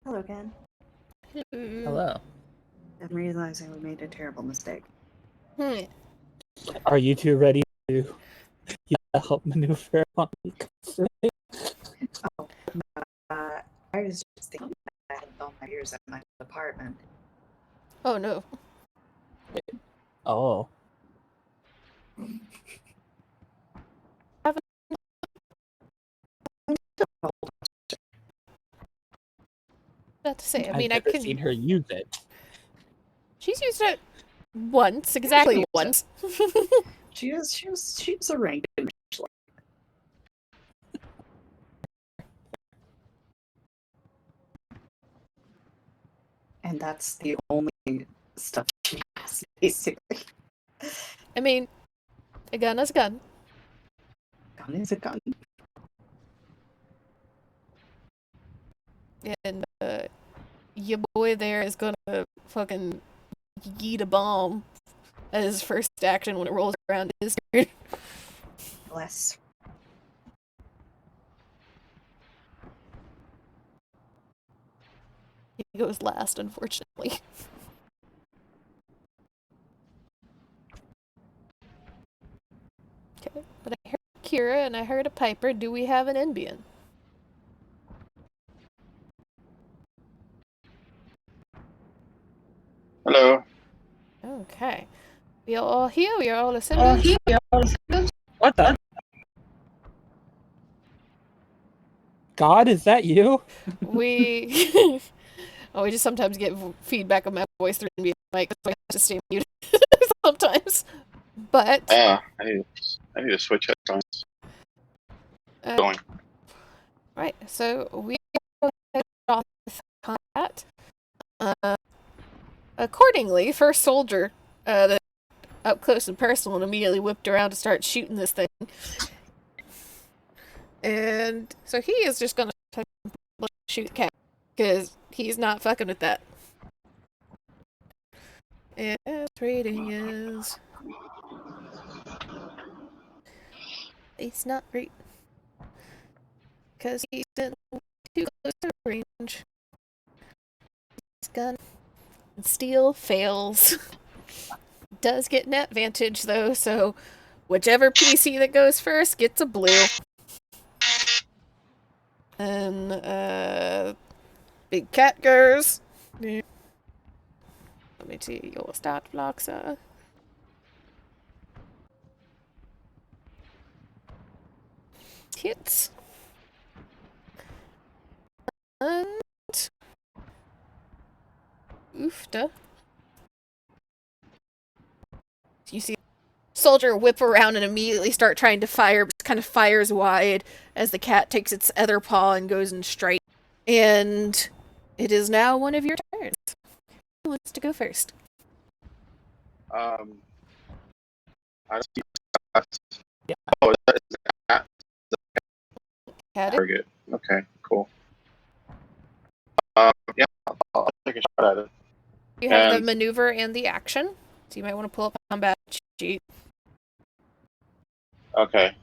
Hello again. Hello. I'm realizing we made a terrible mistake. Are you two ready to help maneuver on the Oh, I was just thinking that I had all my ears at my apartment. Oh no. Oh. Not to say, I I've mean, I never can. seen her use it. She's used it once, exactly once. She was a rank. And that's the only stuff she has, basically. I mean, a gun is a gun. Gun is a gun. And your boy there is gonna fucking yeet a bomb as his first action when it rolls around his turn. Bless. He goes last, unfortunately. Okay, but I heard Kira and I heard a Piper. Do we have an Enbian? Hello. Okay. We are all here, we are all assembled. What the? God, is that you? We we just sometimes get feedback of my voice through the mic, so I have to stay muted sometimes. But I need to switch headphones. Going. right, so we head off with combat. Accordingly, first soldier that up close and personal and immediately whipped around to start shooting this thing. And so he is just gonna shoot the cat because he's not fucking with that. And rating is it's not great because he's in too close to range. His gun and steel fails. Does get an advantage though, so whichever PC that goes first gets a blue. And big cat goes. Let me see your stat blocks. Hits. And oofta. You see soldier whip around and immediately start trying to fire, but kind of fires wide as the cat takes its other paw and goes in straight. And it is now one of your turns. Who wants to go first? I see. Yeah. Oh, is that Had it. target? Okay, cool. Yeah, I'll take a shot at it. You have the And- maneuver and the action, so you might want to pull up a combat sheet. Okay.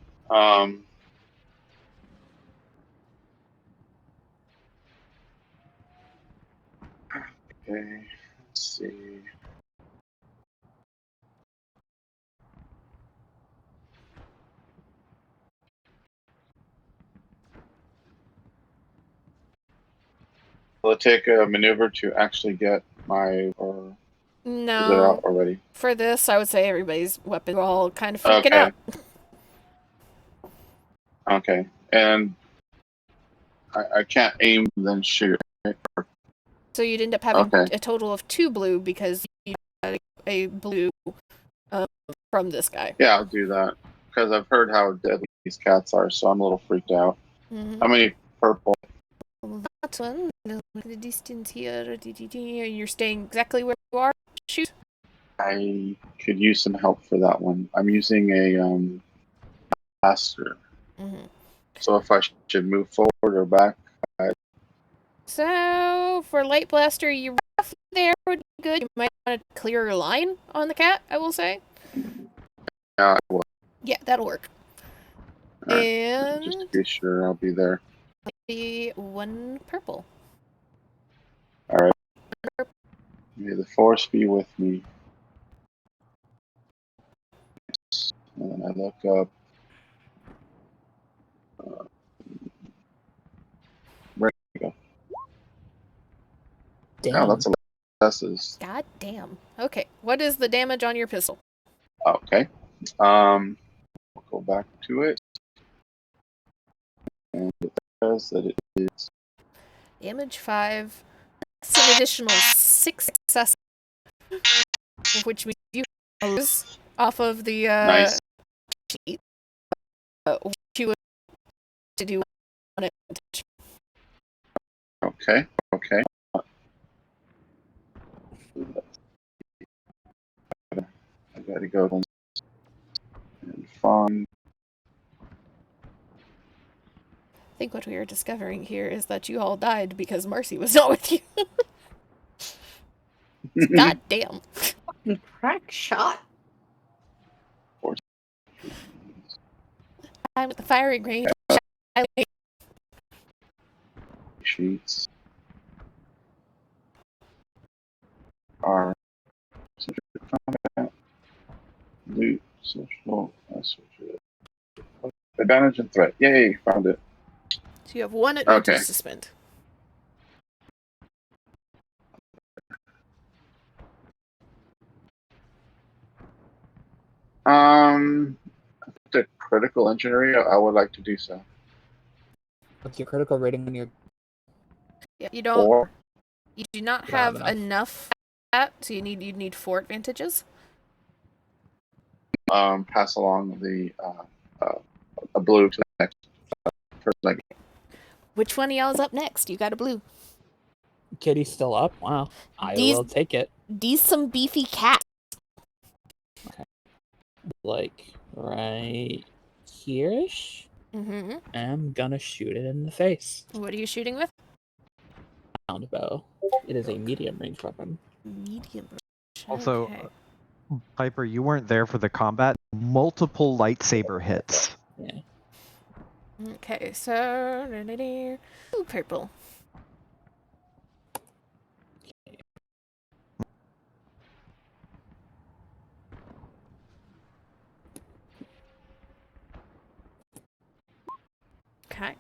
Okay. Let's see. Will it take a maneuver to actually get my, or is it No, out already? for this, I would say everybody's weapons are all kind of freaking Okay. out. Okay. And I can't aim then shoot. So you'd end up having Okay. a total of 2 blue because you got a blue from this guy. Yeah, I'll do that. Because I've heard how deadly these cats are, so I'm a little freaked out. Mm-hmm. How many purple? That one, look at the distance here. You're staying exactly where you are. Shoot. I could use some help for that one. I'm using a blaster. Mm-hmm. So if I should move forward or back, So for light blaster, you roughly there would be good. You might want to clear your line on the cat. I will say. yeah, I will. Yeah, that'll work. Alright, And just to be sure, I'll be there. be 1 purple. All right. May the force be with me. And then I look up. Where do we go? Damn. Oh, that's a lot of S's. God damn. Okay, what is the damage on your pistol? Okay. We'll go back to it. And it says that it is Damage 5. That's an additional 6 success, which means you lose off of the nice. sheet. What you would to do on it. Okay. Okay. I gotta go and find. I think what we are discovering here is that you all died because Marcy was not with you. God damn. Fucking crack shot. I'm at the firing range. Sheets are loot, social, advantage and threat. Yay, found it. So you have 1 advantage Okay. to spend. The critical engineering, I would like to do so. What's your critical rating on your Yeah, you don't. 4. You do not You don't have have enough. That, so you'd need 4 advantages. Pass along the a blue to the next person. Which one of y'all is up next? You got a blue. Kitty's still up? Wow. I These- will take it. These some beefy cats. Like, right here-ish? Mm-hmm. I'm gonna shoot it in the face. What are you shooting with? Round bow. It is a medium range weapon. Medium range. Also, Okay. Piper, you weren't there for the combat. Multiple lightsaber hits. Yeah. Okay, so ooh, purple. Okay.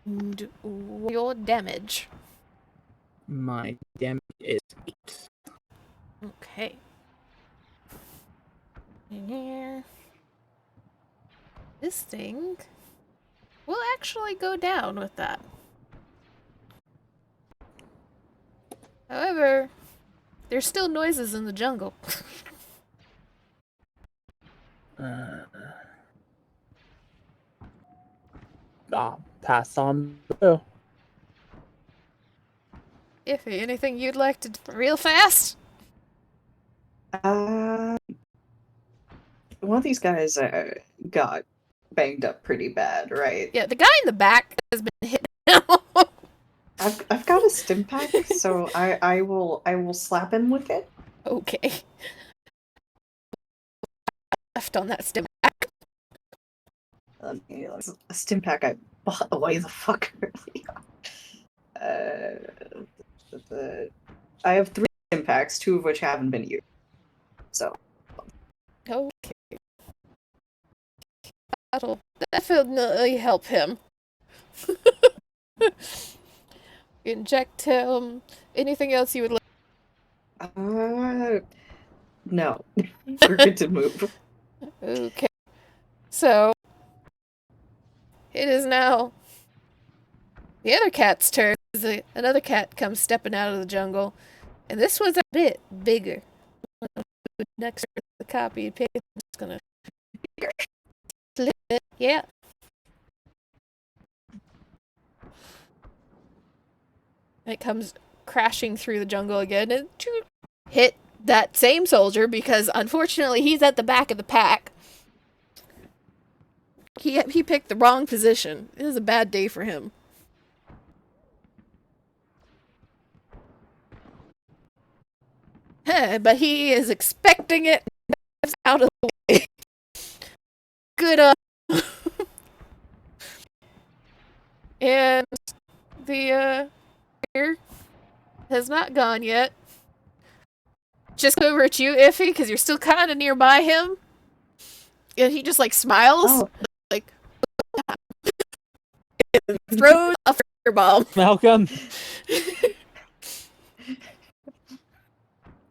And your damage. My damage is 8. Okay. Yeah. This thing will actually go down with that. However, there's still noises in the jungle. Pass on through. Iffy, anything you'd like to real fast? One of these guys got banged up pretty bad, right? Yeah, the guy in the back has been hit now. I've got a stim pack, so I will slap him with it. Okay. Left on that stim pack. A stim pack I bought away the fuck earlier. I have 3 stim packs, 2 of which haven't been used. So. Okay. That'll definitely help him. Inject him. Anything else you would like? No. We're good to move. Okay. So, it is now the other cat's turn. Another cat comes stepping out of the jungle, and this one's a bit bigger. Next to the copy and paste, I'm just gonna flip it. Yeah. And it comes crashing through the jungle again and hit that same soldier because unfortunately he's at the back of the pack. He picked the wrong position. It was a bad day for him. But he is expecting it out of the way. Good and the bear has not gone yet. Just over at you, Iffy, because you're still kind of nearby him. And he just like smiles, like and throws a firebomb. Malcolm.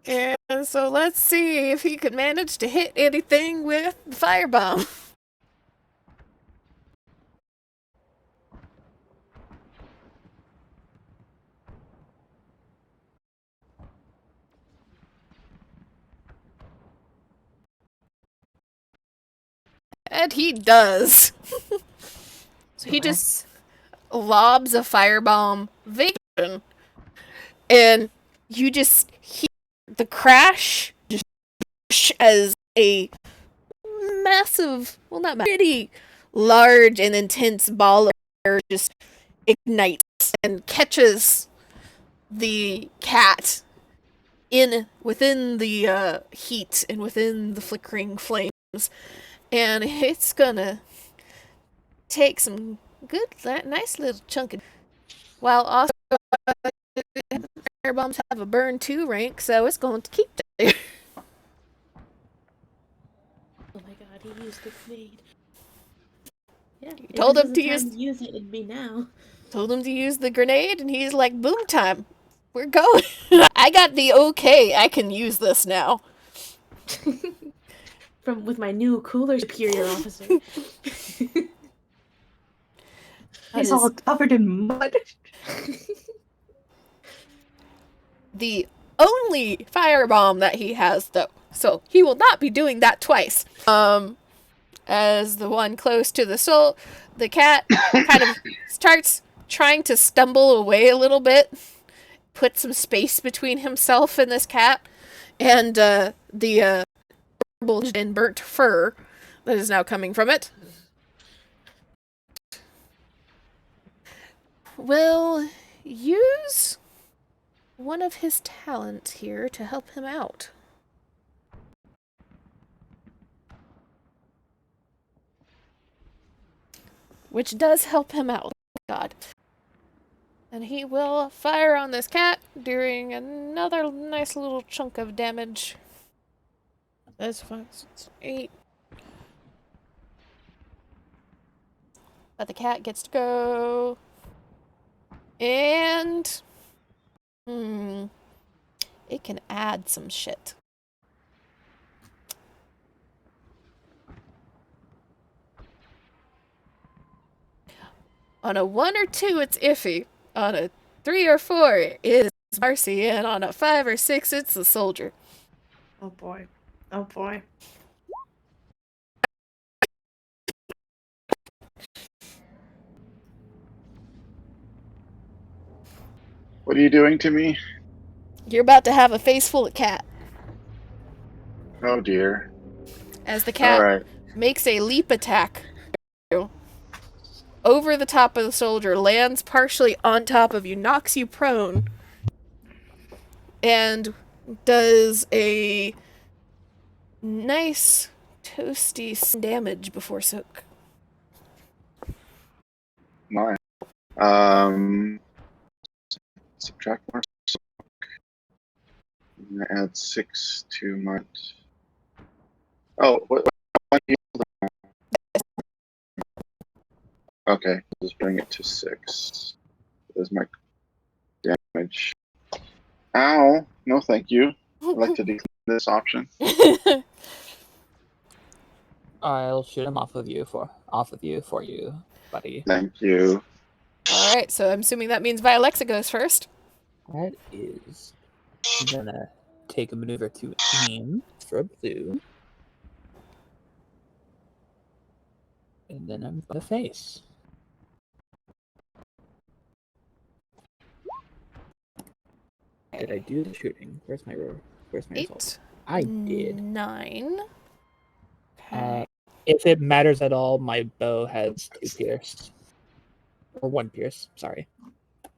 And so let's see if he could manage to hit anything with the firebomb. And he does. So he just lobs a firebomb vacation. And you just hear the crash just as a massive, well, not massive, pretty large and intense ball of air just ignites and catches the cat within the heat and within the flickering flames. And it's gonna take some good, nice little chunk of, while also fire bombs have a burn 2 rank, so it's going to keep there. Oh my god, he used a grenade. Yeah, You told him to use it, it'd be now. Told him to use the grenade, and he's like, boom time. We're going. I got the okay, I can use this now. With my new cooler superior officer. He's all covered in mud. The only firebomb that he has, though. So he will not be doing that twice. As the one close to the cat kind of starts trying to stumble away a little bit, put some space between himself and this cat, and the and burnt fur that is now coming from it. Will use one of his talents here to help him out. Which does help him out, God. And he will fire on this cat, doing another nice little chunk of damage. That's 5, 6, 8. But the cat gets to go. And it can add some shit. On a 1 or 2, it's iffy. On a 3 or 4, it's Marcy. And on a 5 or 6, it's the soldier. Oh boy. Oh boy. What are you doing to me? You're about to have a face full of cat. Oh dear. As the cat Alright. makes a leap attack over the top of the soldier, lands partially on top of you, knocks you prone, and does a nice toasty damage before soak. Nice. Subtract more. I'm gonna add 6 to my. Oh, what? Okay, just bring it to 6. There's my damage. Ow! No, thank you. I'd like to decline this option. I'll shoot him off of you for you, buddy. Thank you. Alright, so I'm assuming that means Vialexa goes first. That is. I'm gonna take a maneuver to aim for a blue. And then I'm gonna face. Did I do the shooting? Where's my result? I did. 9. If it matters at all, my bow has 2 pierce. Or 1 pierce, sorry.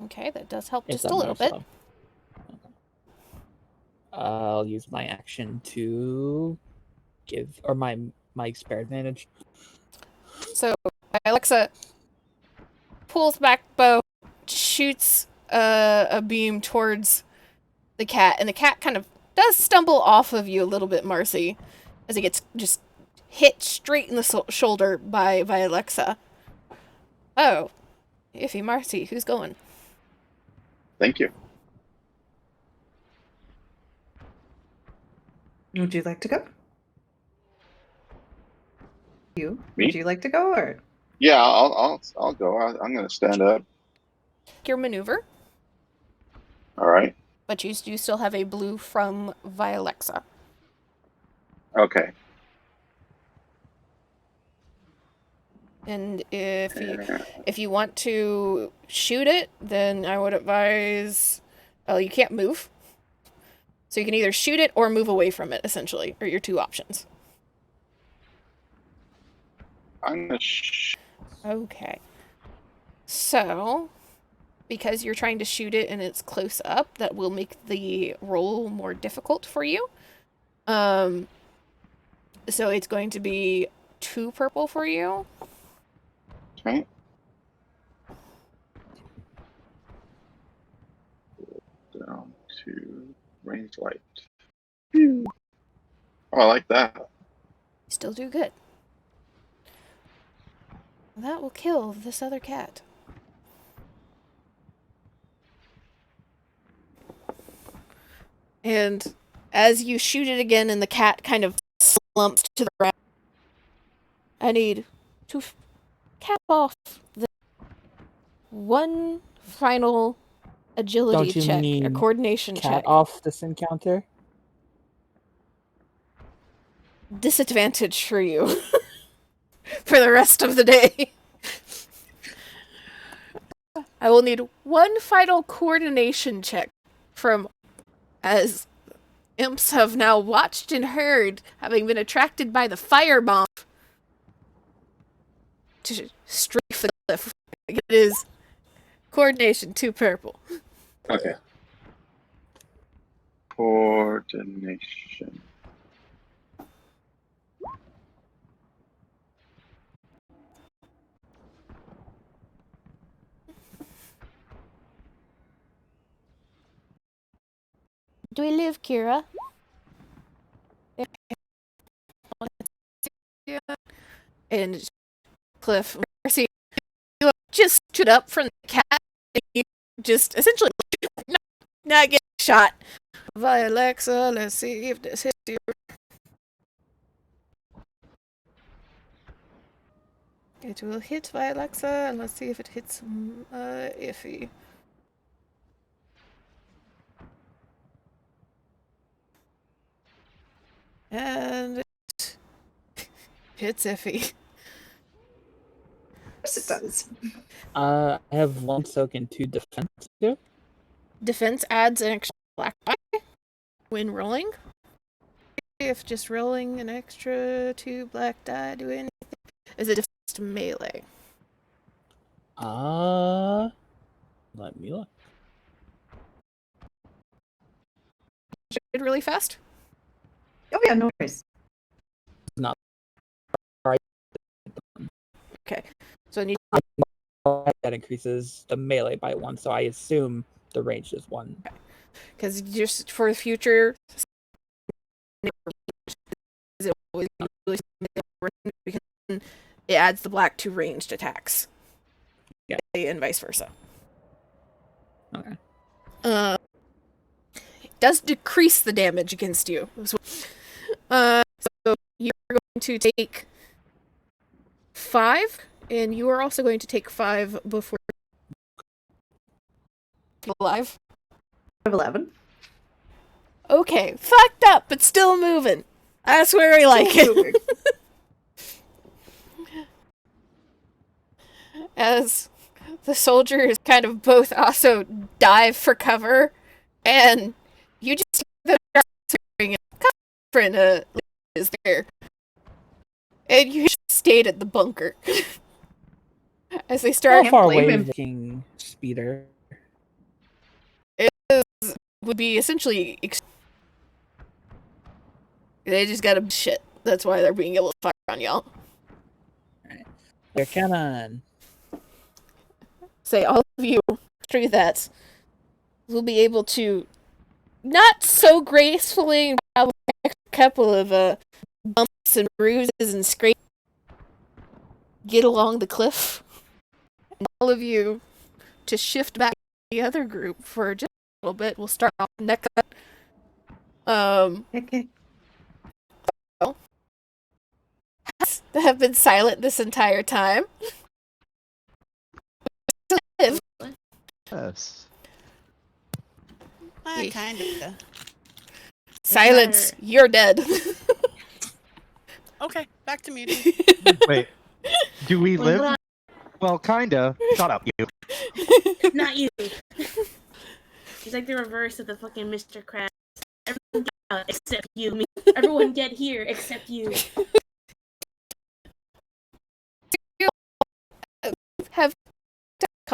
Okay, that does help If just that a little bit. matters at all. I'll use my action to give, or my spare advantage. So Alexa pulls back bow, shoots a beam towards the cat, and the cat kind of does stumble off of you a little bit, Marcy, as it gets just hit straight in the shoulder by Alexa. Oh, iffy Marcy, who's going? Thank you. Would you like to go? You? Me? Would you like to go or? Yeah, I'll go. I'm gonna stand up. Your maneuver, All right. but you do still have a blue from Vialexa. Okay. And if you want to shoot it, then I would advise. Oh, you can't move. So you can either shoot it or move away from it, essentially, are your 2 options. I'm gonna. Okay. So, because you're trying to shoot it and it's close up, that will make the roll more difficult for you. So it's going to be 2 purple for you. Okay. Down to range light. Oh, I like that. Still do good. That will kill this other cat. And as you shoot it again and the cat kind of slumps to the ground, I need to cap off the 1 final agility Don't you check, a mean coordination cat check. off this encounter? Disadvantage for you for the rest of the day. I will need 1 final coordination check from, as imps have now watched and heard, having been attracted by the firebomb, to strafe the cliff. It is coordination 2 purple. Okay. Coordination. Do we live, Kira? And Cliff, Mercy, you just stood up from the cat and you just essentially not get shot. Alexa, let's see if this hits you. It will hit Alexa, and let's see if it hits Iffy. And it hits Iffy. Yes, it does. I have 1 soak and 2 defense too. Defense adds an extra black die when rolling. if just rolling an extra 2 black die do anything? Is it just melee? Let me look. Really fast? Oh yeah, no worries. Not Okay. So I need that increases the melee by 1, so I assume the range is 1. because just for the future, it always because it adds the black to ranged attacks. Yeah. And vice versa. Okay. It does decrease the damage against you. So you're going to take 5, and you are also going to take 5 before alive. 11. Okay, fucked up, but still moving. That's where we like it. As the soldiers kind of both also dive for cover, and you just is there, and you just stayed at the bunker as they start. How far blame away him. is looking speeder? Would be essentially they just got a shit. That's why they're being able to fire on y'all. They're cannon. Say all of you after that will be able to not so gracefully have a couple of bumps and bruises and scrapes get along the cliff. And all of you to shift back to the other group for just a little bit. We'll start off next up. Okay. Have been silent this entire time. Yes. Kind of. Silence. You're dead. Okay, back to meeting. Wait. Do we Wait, hold live? on. Well, kinda. Shut up, you. Not you. It's like the reverse of the fucking Mr. Krabs. Everyone get out except you. Everyone get here except you. Have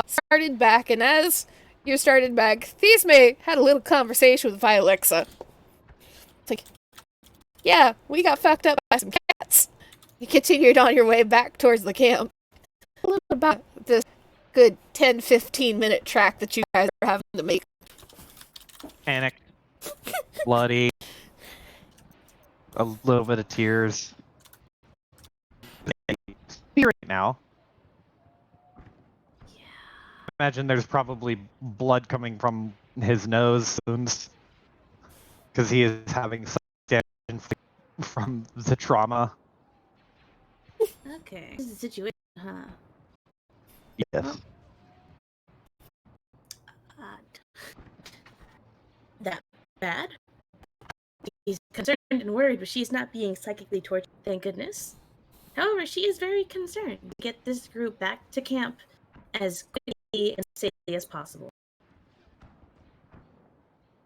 started back, and as you started back, Thisme had a little conversation with Vialexa. It's like, yeah, we got fucked up by some cats. You continued on your way back towards the camp. A little about this good 10-15 minute track that you guys are having to make. Panic. Bloody. A little bit of tears. See right now. Imagine there's probably blood coming from his nose wounds because he is having some damage from the trauma. Okay. This is the situation, huh? Yes. That bad? He's concerned and worried, but she's not being psychically tortured, thank goodness. However, she is very concerned to get this group back to camp as quickly and safely as possible.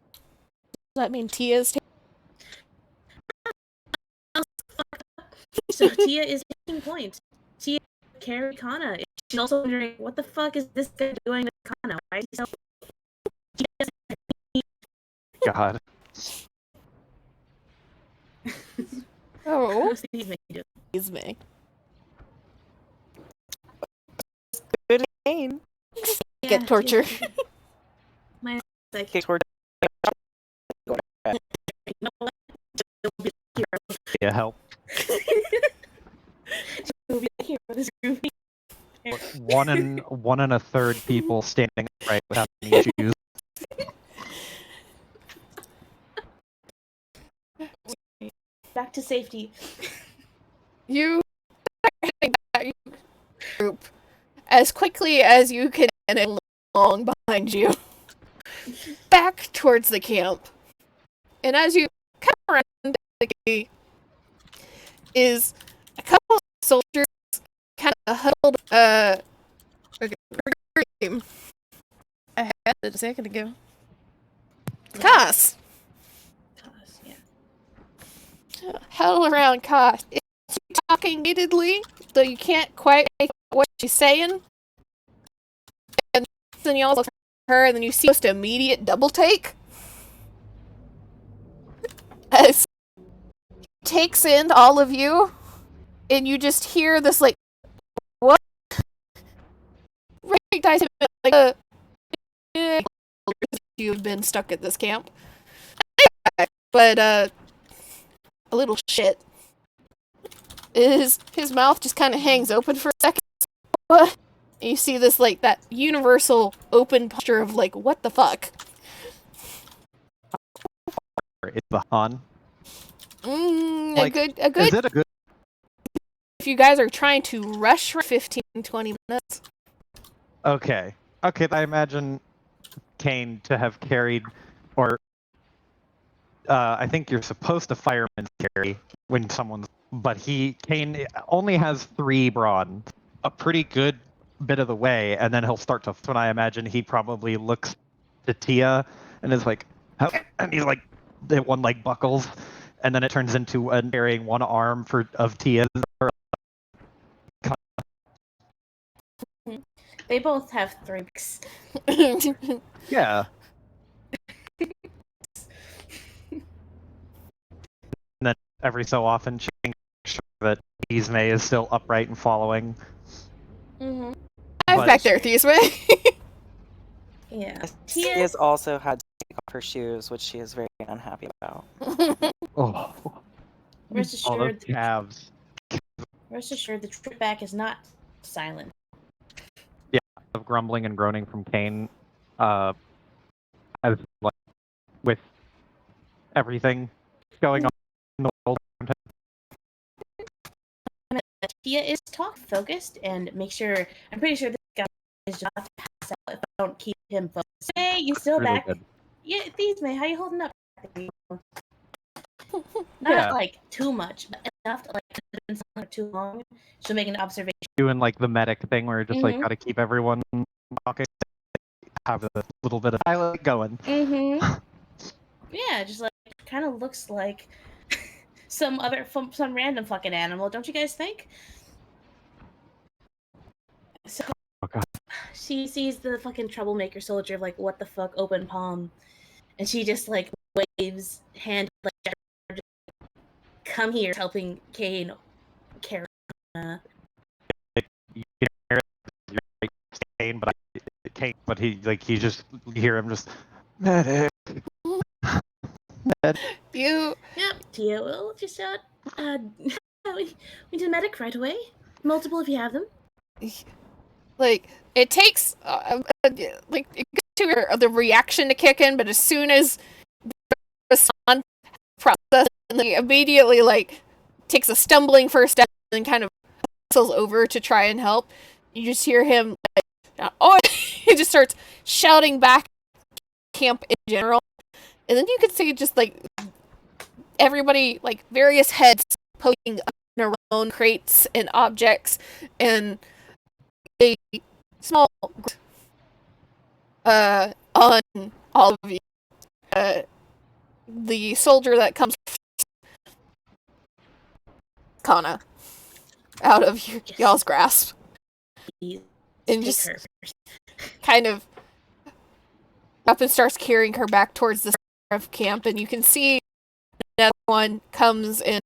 Does that mean Tia's So Tia is taking point. Tia carry Kana. She's also wondering, what the fuck is this guy doing with Kana? Why is he so... God. Oh, Excuse me. Good game. Get torture. My like, Okay, torture. Yeah, help. She'll be the hero of this group. One and a third people standing upright without any issues. Back to safety. You group as quickly as you can and along behind you back towards the camp. And as you come around the gate is a couple of soldiers kind of huddled okay, I had it a second ago. Cass! Yeah. Huddle around Koss. It's talking repeatedly, though you can't quite make out what she's saying. And then you also look at her, and then you see just an immediate double take. As he takes in all of you, and you just hear this, like, what? Recognize him like, you've been stuck at this camp. But, a little shit. His mouth just kind of hangs open for a second. What? And you see this, like, that universal open posture of, like, what the fuck? Is the Han? Like, a good. Is it a good? If you guys are trying to rush for 15-20 minutes. Okay. I imagine Kane to have carried, or I think you're supposed to fireman carry when someone's, but Kane only has 3 brawn, a pretty good bit of the way, and then he'll start to. When I imagine he probably looks to Tia and is like, and he's like, the one leg buckles, and then it turns into carrying one arm of Tia's. They both have 3 weeks. Yeah. And then every so often checking sure that Ismay is still upright and following. Mm-hmm. I'm back there, Thisme. Yeah. She has also had to take off her shoes, which she is very unhappy about. Oh. Rest All those assured, calves. rest assured, the trip back is not silent. Yeah, of grumbling and groaning from Kane, as like with everything going on in the world. Tia is talk focused and make sure. I'm pretty sure this guy is just about to pass out if I don't keep him focused. Hey, you still Really back? good. Yeah, Thisme, how you holding up? Not like too much, but enough to like if it's been too long. She'll make an observation. Doing like the medic thing where you just like gotta keep everyone talking, have a little bit of dialogue going. Mm-hmm. Yeah, just like kind of looks like some random fucking animal, don't you guys think? So she sees the fucking troublemaker soldier like what the fuck open palm, and she just like waves hand like come here, helping Kane carry. Kane, but he just you hear him just medic. You. Yep, Tia will just we need a medic right away. Multiple if you have them. Like, it takes, like, it gets to the reaction to kick in, but as soon as the response process, he immediately, like, takes a stumbling first step and kind of hustles over to try and help. You just hear him, like, oh, he just starts shouting back camp in general. And then you can see just, like, everybody, like, various heads poking up in their own crates and objects, and a small on all of you. The soldier that comes Kana out of y'all's grasp. And just kind of up and starts carrying her back towards the center of camp, and you can see another one comes and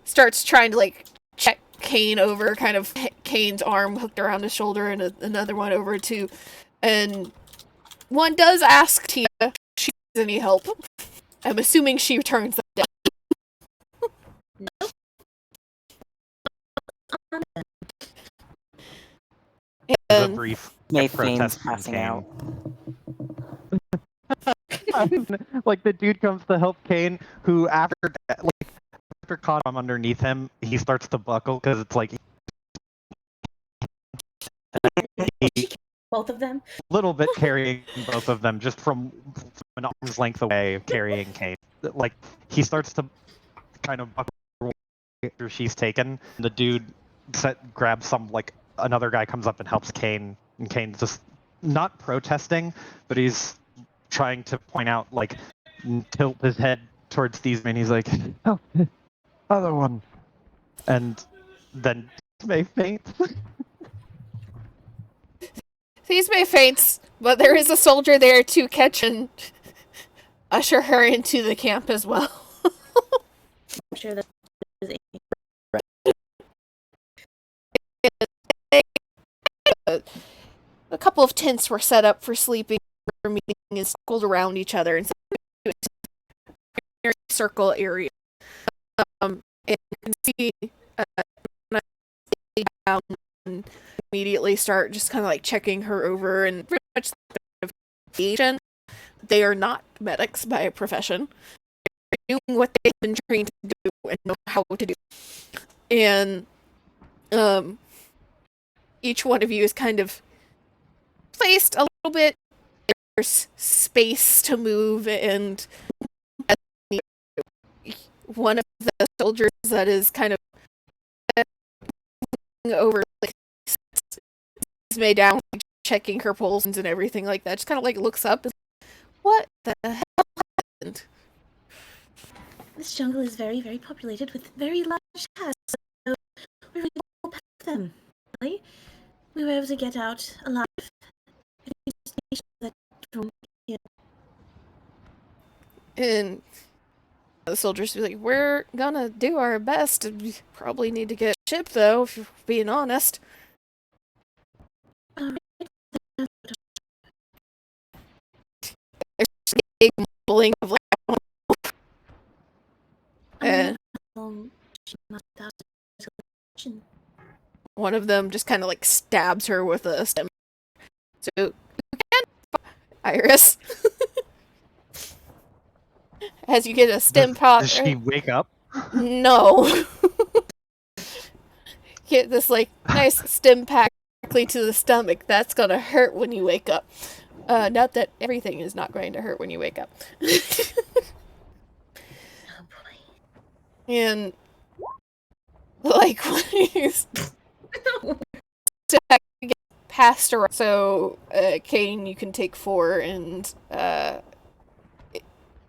starts trying to like check Kane over, kind of Kane's arm hooked around his shoulder, and another one over too. And one does ask Tia if she needs any help. I'm assuming she returns them down. Nope. A brief Nathan's protest passing out. Like the dude comes to help Kane, who after caught him underneath him, he starts to buckle because it's like both of them. A little bit carrying both of them, just from an arm's length away of carrying Kane. Like he starts to kind of buckle after she's taken. The dude grabs some another guy comes up and helps Kane, and Kane's just not protesting, but he's trying to point out tilt his head towards these men. He's like, oh, other one. And then may faint. These may faints, but there is a soldier there to catch and usher her into the camp as well. I'm sure that is a couple of tents were set up for sleeping, for meeting, and circled around each other in a circle area. And you can see down and immediately start just kind of like checking her over, and pretty much Asian. They are not medics by profession. They're doing what they've been trained to do and know how to do. And each one of you is kind of placed a little bit. There's space to move, and one of the soldiers that is kind of over, like, made down, checking her pulse and everything like that, just kind of like looks up and, what the hell happened? This jungle is very, very populated with very large cats, so we were able to pack them. Really? We were able to get out alive. And the soldiers be like, we're gonna do our best. We probably need to get a ship, though, if you're being honest. Big mumbling of like, one of them just kind of like stabs her with a stem. So, you can, Iris. As you get a stem pot. Does she wake up? No. Get this like nice stem pack directly to the stomach. That's gonna hurt when you wake up. Not that everything is not going to hurt when you wake up. Oh boy. And likewise, to get past her. So, Kane, you can take 4, and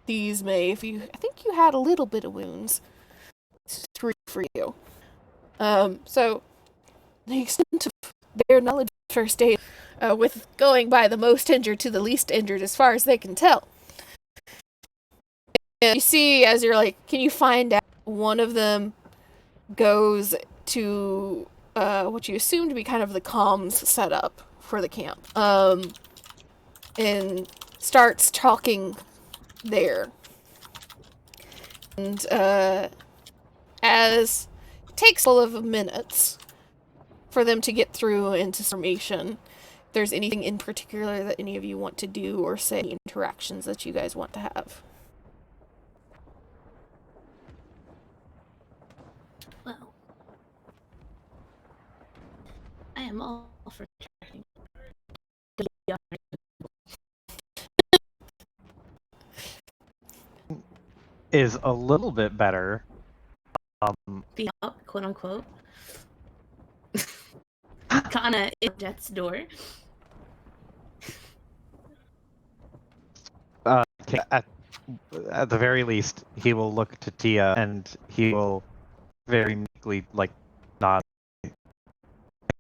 these may, if you, I think you had a little bit of wounds. It's 3 for you. So the extent of their knowledge of first aid, with going by the most injured to the least injured as far as they can tell. And you see, as you're like, can you find out, one of them goes to what you assume to be kind of the comms setup for the camp, and starts talking there. And as it takes all of minutes for them to get through into formation, if there's anything in particular that any of you want to do or say, interactions that you guys want to have. Well, I am all for tracking. Is a little bit better. The up, quote unquote. Kana is at death's door. At the very least, he will look to Tia and he will very meekly, like, nod.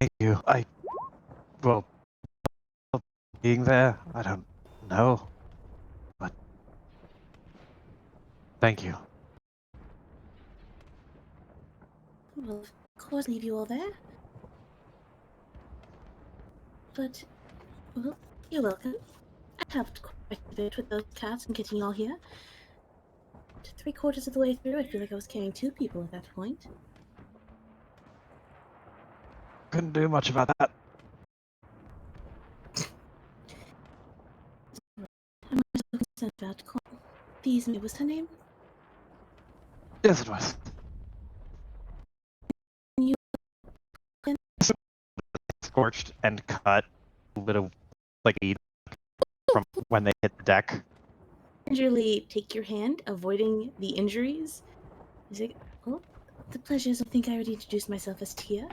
Thank you. Well, being there, I don't know. But thank you. Well, of course, leave you all there. But, well, you're welcome. I helped quite a bit with those cats and getting you all here. 3/4 of the way through, I feel like I was carrying 2 people at that point. Couldn't do much about that. I'm so concerned about these. Was her name? Yes, it was. You Scorched and cut a bit of like eat from when they hit the deck. gingerly take your hand, avoiding the injuries. He's like, oh, the pleasures. I think I already introduced myself as Tia.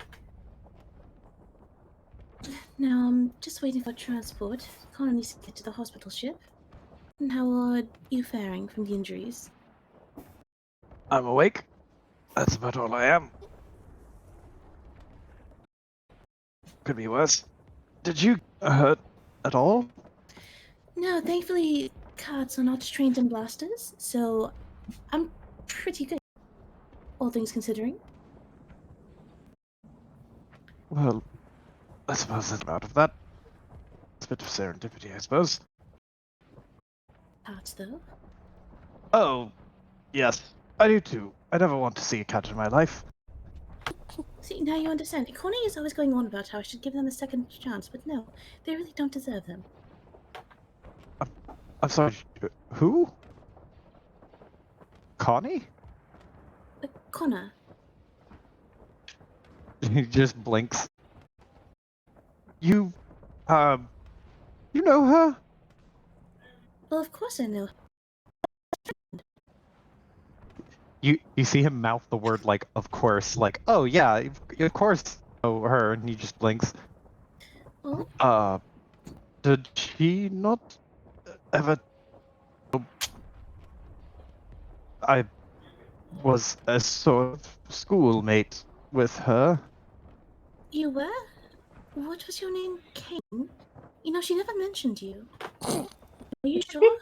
Now I'm just waiting for transport. Connor needs to get to the hospital ship. And how are you faring from the injuries? I'm awake. That's about all I am. Could be worse. Did you hurt at all? No, thankfully, cards are not trained in blasters, so I'm pretty good, all things considering. Well, I suppose I'm out of that. It's a bit of serendipity, I suppose. Cards, though. Oh, yes. I do too. I never want to see a cat in my life. See, now you understand. Connie is always going on about how I should give them a second chance, but no, they really don't deserve them. I'm sorry, who? Connie? Connor. He just blinks. You know her? Well, of course I know. You see him mouth the word like, of course, like, oh yeah, of course I know her, and he just blinks. Well, Did she not ever... I was a sort of schoolmate with her. you were? What was your name? Kane? You know, she never mentioned you. Are you sure?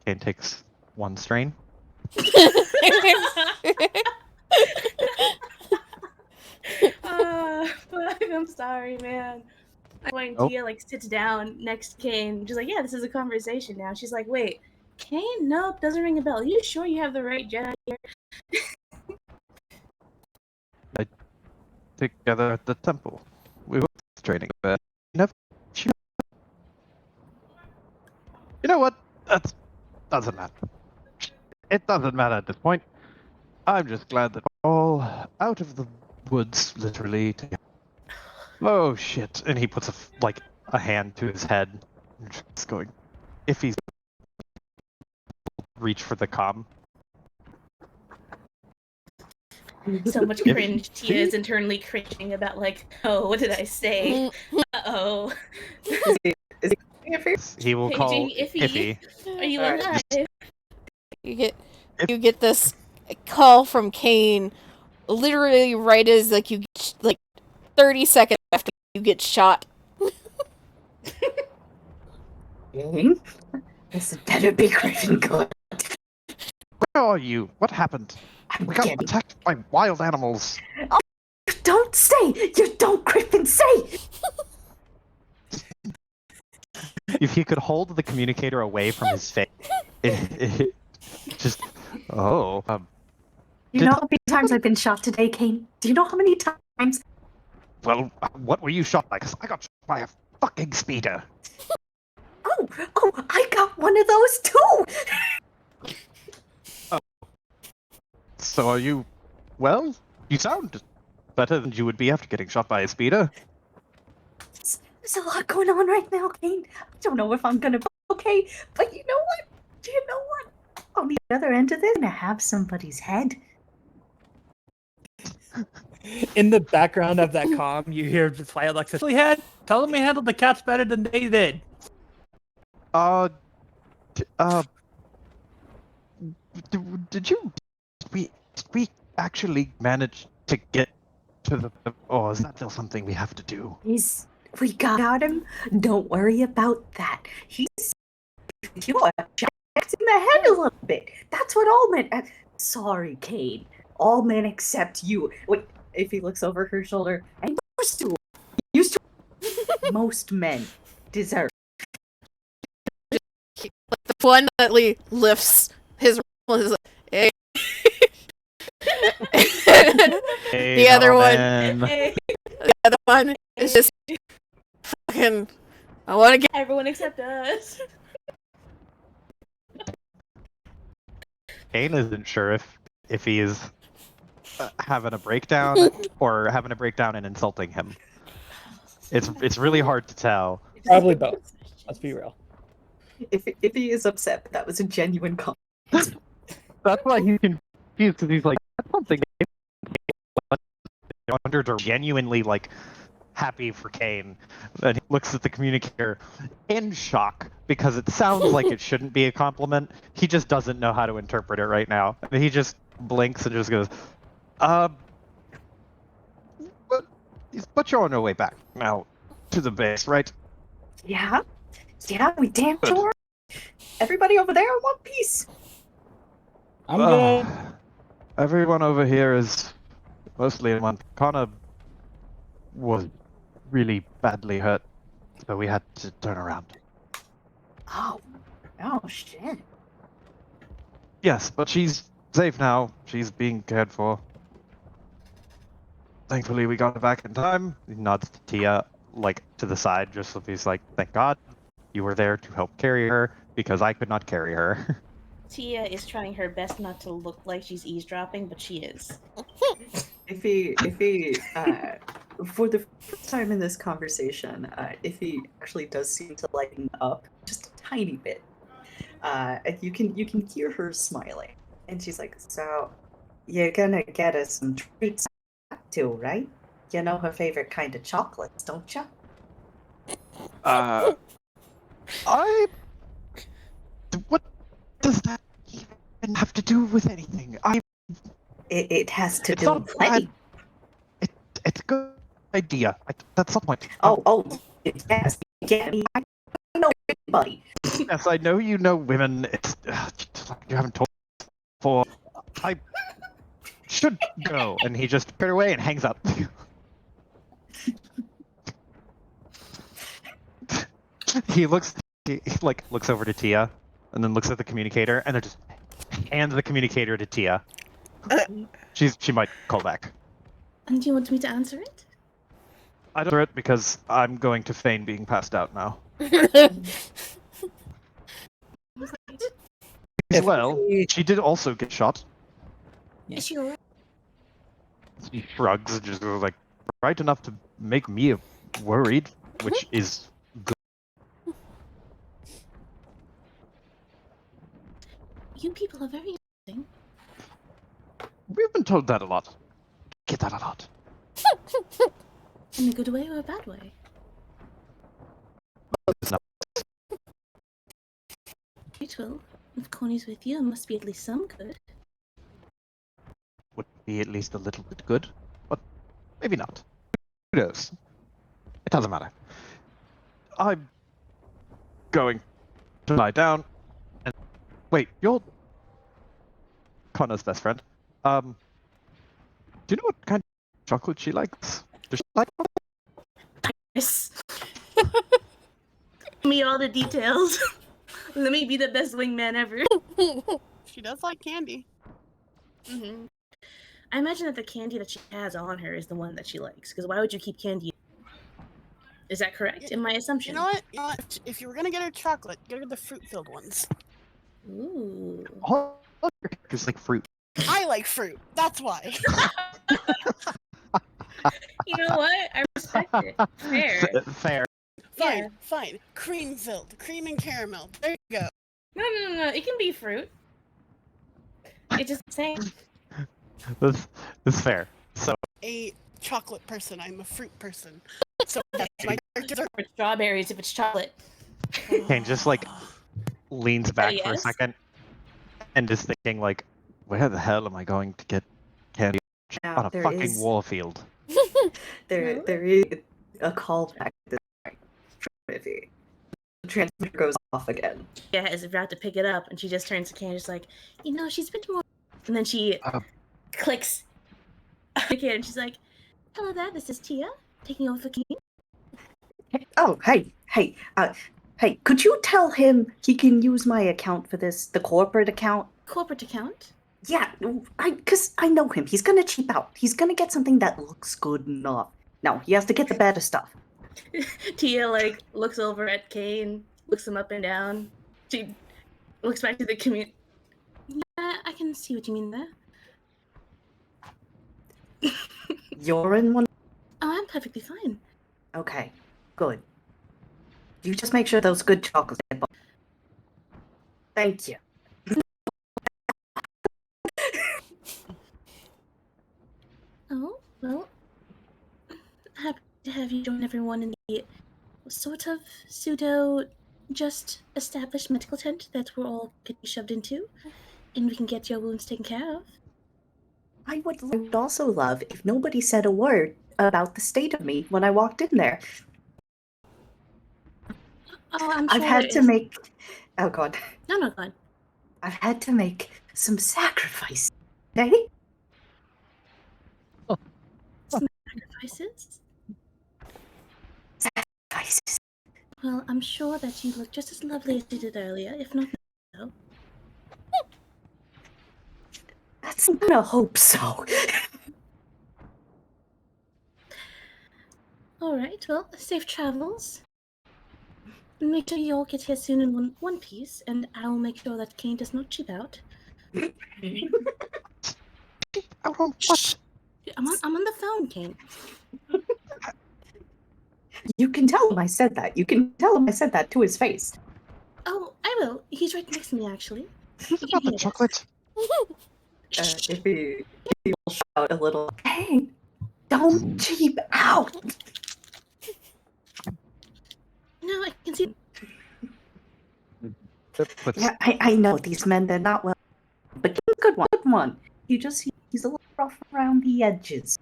Kane takes one strain. I'm sorry, man. When Nope. Tia sits down next to Kane, she's like, "Yeah, this is a conversation now." She's like, "Wait, Kane? Nope, doesn't ring a bell. You sure you have the right Jedi here?" Together at the temple. We were training there. Never. You know what? That doesn't matter. It doesn't matter at this point. I'm just glad that we're all out of the woods, literally. Oh shit! And he puts a hand to his head, just going. If he's reach for the comm. So much cringe. Tia is internally cringing about oh, what did I say? Uh-oh. He will call Iffy. Are you alive? You get this call from Kane literally right as you 30 seconds after you get shot. Kane? This better be Griffin good. Where are you? What happened? We got attacked by wild animals. Oh, don't say! You don't Griffin say! If he could hold the communicator away from his face, it just. Oh. You know how many times I've been shot today, Kane? Do you know how many times? Well, what were you shot by? Because I got shot by a fucking speeder. Oh, I got one of those too! Oh. So are you... Well, you sound better than you would be after getting shot by a speeder. There's a lot going on right now, Kane. I don't know if I'm gonna be okay, but you know what? On the other end of this, I'm gonna have somebody's head. In the background of that comm, you hear the flight Alexa, tell them we handled the cats better than they did. Did we actually manage to get to the... Or is that still something we have to do? We got him. Don't worry about that. He's... You are jacked in the head a little bit. That's what all men... sorry, Kane. All men except you. Wait, if he looks over her shoulder, and used to most men deserve. The one that lifts his hey. The other one is just fucking. I want to get everyone except us. Kane isn't sure if he is having a breakdown or having a breakdown and insulting him. It's really hard to tell. Probably both. Let's be real. If he is upset, that was a genuine comment. That's why he's confused, because he's like, that's something I wondered, or genuinely happy for Kane. And he looks at the communicator in shock because it sounds like it shouldn't be a compliment. He just doesn't know how to interpret it right now. And he just blinks and just goes, but you're on your way back now to the base, right? Yeah, we damn sure. Everybody over there in one piece. I'm good. Everyone over here is mostly in one. Connor was really badly hurt, so we had to turn around. Oh shit. Yes, but she's safe now. She's being cared for. Thankfully, we got her back in time. He nods to Tia, like, to the side, just so he's like, thank God you were there to help carry her, because I could not carry her. Tia is trying her best not to look like she's eavesdropping, but she is. If he, for the first time in this conversation, if he actually does seem to lighten up just a tiny bit, you can hear her smiling, and she's like, "So, you're gonna get us some treats too, right? You know her favorite kind of chocolates, don't you?" What does that even have to do with anything? It has to It's do not with bad. It's a good idea. That's the point. Yes, I know everybody. Yes, I know you know women. It's just like you haven't told me before. I should go, and he just put away and hangs up. he looks over to Tia, and then looks at the communicator, and then just hands the communicator to Tia. She might call back. And do you want me to answer it? I don't answer it because I'm going to feign being passed out now. Well, she did also get shot. Is she alright? He shrugs and just goes like, right enough to make me worried, which is good. You people are very interesting. We've been told that a lot. Get that a lot. In a good way or a bad way? No. Right, well, if Connie's with you, it must be at least some good. Would be at least a little bit good, but maybe not. Who knows? It doesn't matter. I'm going to lie down and wait. You're Connor's best friend. Do you know what kind of chocolate she likes? Does she like? Yes. Give me all the details. Let me be the best wingman ever. She does like candy. Mm-hmm. I imagine that the candy that she has on her is the one that she likes. Because why would you keep candy? Is that correct in my assumption? You know what? If you were gonna get her chocolate, get her the fruit-filled ones. Ooh. All it's like fruit. I like fruit. That's why. You know what? I respect it. Fair. Fair. Fine, Yeah. fine. Cream-filled. Cream and caramel. There you go. No. It can be fruit. It's just the same. That's fair. So A chocolate person. I'm a fruit person. So that's my character. For strawberries if it's chocolate. Kane just like leans back for a yes? second and is thinking like, where the hell am I going to get candy Now, on a there fucking is- Warfield? There is a callback to this movie. The transmitter goes off again. Yeah, is about to pick it up, and she just turns to Candace like, you know, she's been more. And then she clicks again, and she's like, hello there, this is Tia, taking over for Kane. Oh, hey, could you tell him he can use my account for this, the corporate account? Corporate account? Yeah, because I know him. He's gonna cheap out. He's gonna get something that looks good enough. No, he has to get the better stuff. Tia, like, looks over at Kane, looks him up and down. She looks back to the community. Yeah, I can see what you mean there. You're in one? Oh, I'm perfectly fine. Okay, good. You just make sure those good chocolates get bought. Thank you. Oh, well, happy to have you join everyone in the sort of pseudo just established medical tent that we're all getting shoved into, and we can get your wounds taken care of. I would also love if nobody said a word about the state of me when I walked in there. Oh, I'm I've sure had there to is. make. Oh god. No, God. I've had to make some sacrifices. Eh? Sacrifices? Sacrifices. Well, I'm sure that you look just as lovely as you did earlier, if not so. That's I'm gonna hope so. Alright, well, safe travels. Make sure you all get here soon in one piece, and I will make sure that Kane does not cheap out. What? Shh. I'm on the phone, Kane. You can tell him I said that. You can tell him I said that to his face. Oh, I will. He's right next to me, actually. What about the chocolate? If he will shout a little, hey, don't cheap out. No, I can see. Yeah, I know these men, they're not well, but he's a good one. He's a little rough around the edges.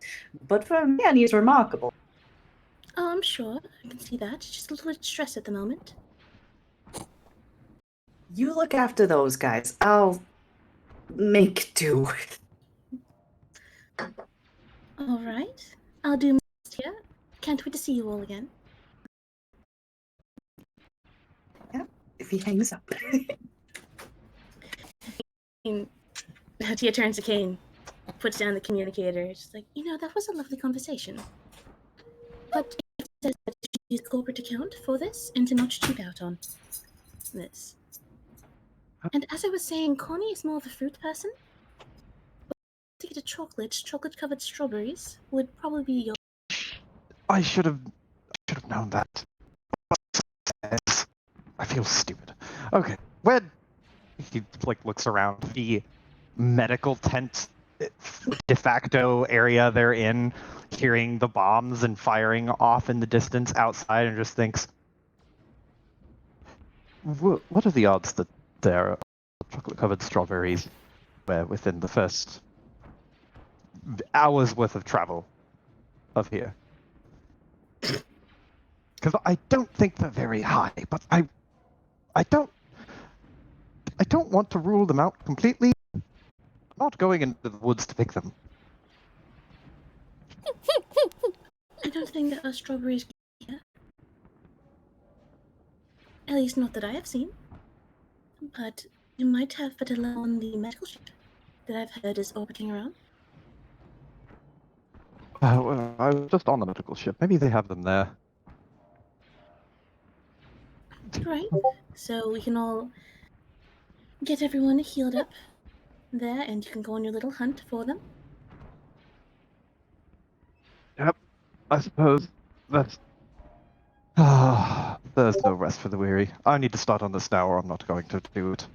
But for a man, he's remarkable. Oh, I'm sure. I can see that. Just a little bit stressed at the moment. You look after those guys. I'll make do. Alright. I'll do my best here. Can't wait to see you all again. If he hangs up. Tia turns to Kane, puts down the communicator. She's like, that was a lovely conversation. But it says that you use the corporate account for this and to not cheap out on this. And as I was saying, Connie is more of a fruit person. But to get a chocolate-covered strawberries would probably be your. I should have known that. I feel stupid. Okay, when he looks around the medical tent de facto area they're in, hearing the bombs and firing off in the distance outside, and just thinks, what are the odds that there are chocolate-covered strawberries within the first hour's worth of travel of here? Because I don't think they're very high, but I don't want to rule them out completely. I'm not going into the woods to pick them. I don't think there are strawberries here. At least not that I have seen. But you might have better luck on the medical ship that I've heard is orbiting around. Well, I was just on the medical ship. Maybe they have them there. Right. So we can all get everyone healed up there, and you can go on your little hunt for them. Yep, I suppose that's... there's no rest for the weary. I need to start on this now, or I'm not going to do it.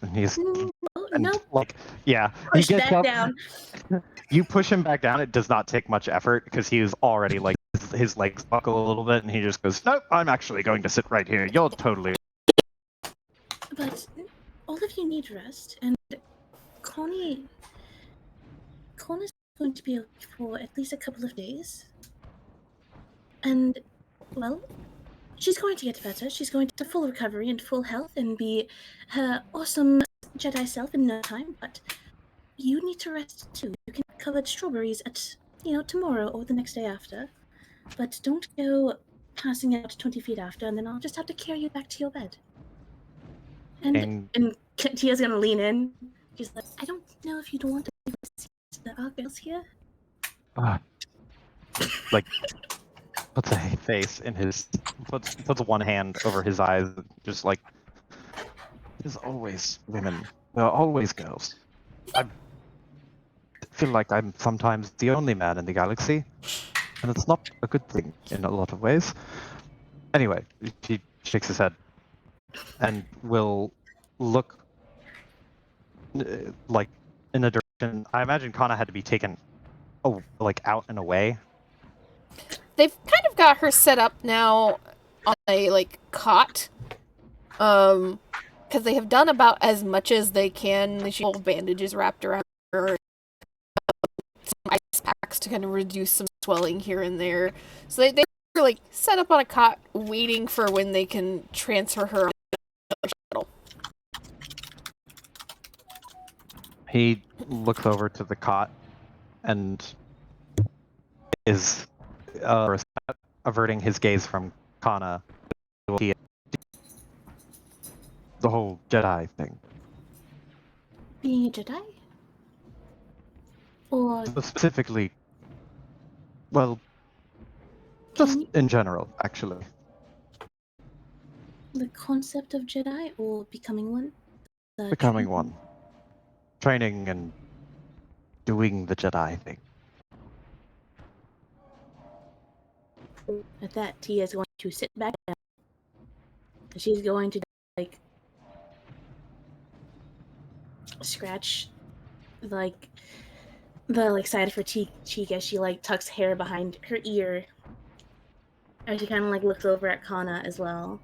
And he's... Nope. Yeah, Push he gets back up. down. You push him back down. It does not take much effort, because he is already, his legs buckle a little bit, and he just goes, nope, I'm actually going to sit right here. You're totally... But all of you need rest, and Connie's going to be away for at least a couple of days. And, well, she's going to get better. She's going to full recovery and full health and be her awesome Jedi self in no time, but you need to rest too. You can cover strawberries at, tomorrow or the next day after, but don't go passing out 20 feet after, and then I'll just have to carry you back to your bed. And Tia's gonna lean in. She's like, I don't know if you'd want to see the other girls here. Puts a face in his... Puts one hand over his eyes, just there's always women. There are always girls. I feel like I'm sometimes the only man in the galaxy, and it's not a good thing in a lot of ways. Anyway, he shakes his head and will look in a direction. I imagine Kana had to be taken out and away. they've kind of got her set up now on a like cot, because they have done about as much as they can. She has bandages wrapped around her, some ice packs to kind of reduce some swelling here and there. So they were like set up on a cot, waiting for when they can transfer her on the shuttle. He looks over to the cot and is averting his gaze from Kana. The whole Jedi thing. Being a Jedi? Or Specifically, well, just in general, actually. the concept of Jedi or becoming one? Becoming one. Training and doing the Jedi thing. At that, Tia is going to sit back down. She's going to, like, scratch, like, the, like, side of her cheek as she, like, tucks hair behind her ear. And she kind of, like, looks over at Kana as well.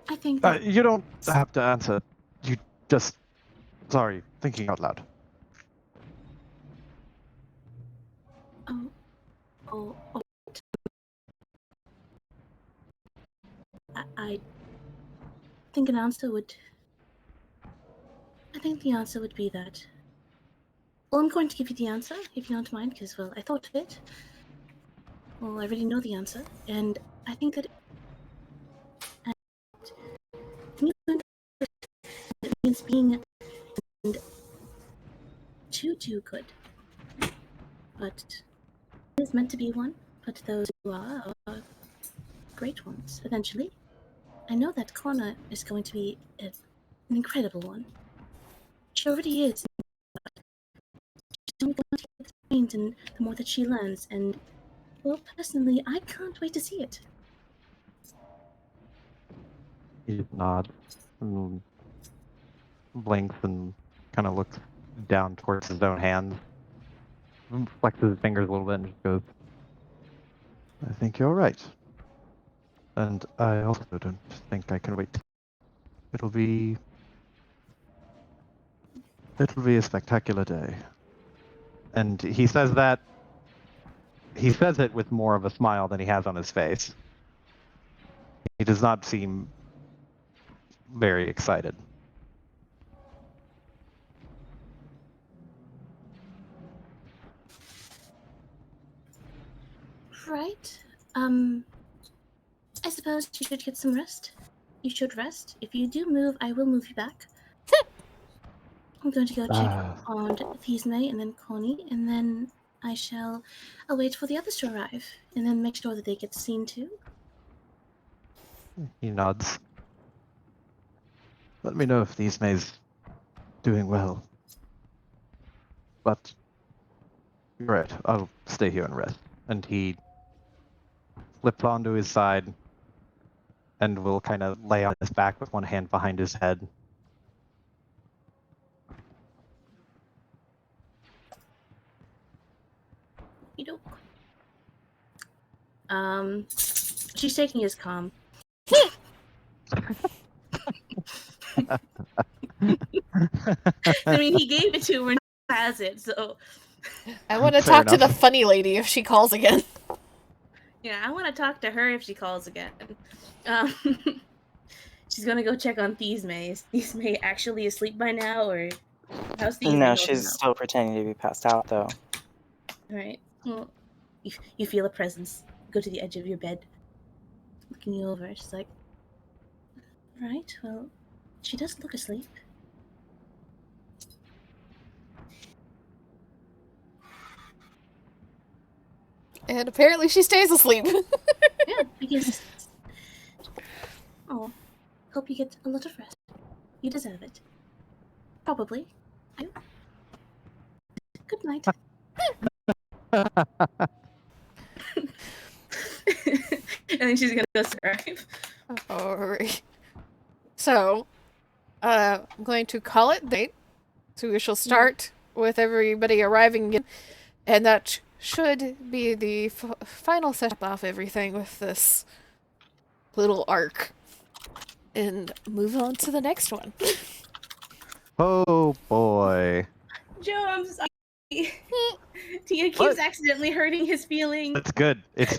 I think you don't have to answer. You just... Sorry, thinking out loud. Oh. I think an answer would... I think the answer would be that... Well, I'm going to give you the answer, if you don't mind, because, well, I thought of it. Well, I already know the answer, and I think that... It means being too good. But it is meant to be one, but those who are great ones, eventually. I know that Kana is going to be an incredible one. She already is. She's only going to get trained, and the more that she learns, and, well, personally, I can't wait to see it. He just nods and blinks and kind of looks down towards his own hands. Flexes his fingers a little bit and just goes, I think you're right. And I also don't think I can wait. It'll be a spectacular day. And he says it with more of a smile than he has on his face. He does not seem very excited. Right. I suppose you should get some rest. You should rest. If you do move, I will move you back. I'm going to go check on Thisme and then Connie, and then I shall await for the others to arrive, and then make sure that they get seen too. He nods. Let me know if Thisme's doing well. But you're right, I'll stay here and rest. And he flips onto his side and will kind of lay on his back with one hand behind his head. She's taking his calm. I mean, he gave it to her and has it, so... I want to talk to the funny lady if she calls again. Yeah, I want to talk to her if she calls again. She's gonna go check on Thisme. Is Thisme actually asleep by now, or how's Thisme? No, she's still pretending to be passed out, though. Alright. Well, you feel a presence. Go to the edge of your bed. Looking you over. She's like, right, well, she does look asleep. And apparently she stays asleep. Yeah, I guess. Oh, hope you get a lot of rest. You deserve it. Probably. Good night. And then she's gonna go survive. Alright. So, I'm going to call it date. So we shall start with everybody arriving again. And that should be the final setup off everything with this little arc. And move on to the next one. Oh boy. Joe, I'm sorry. Tia keeps accidentally hurting his feelings. That's good. It's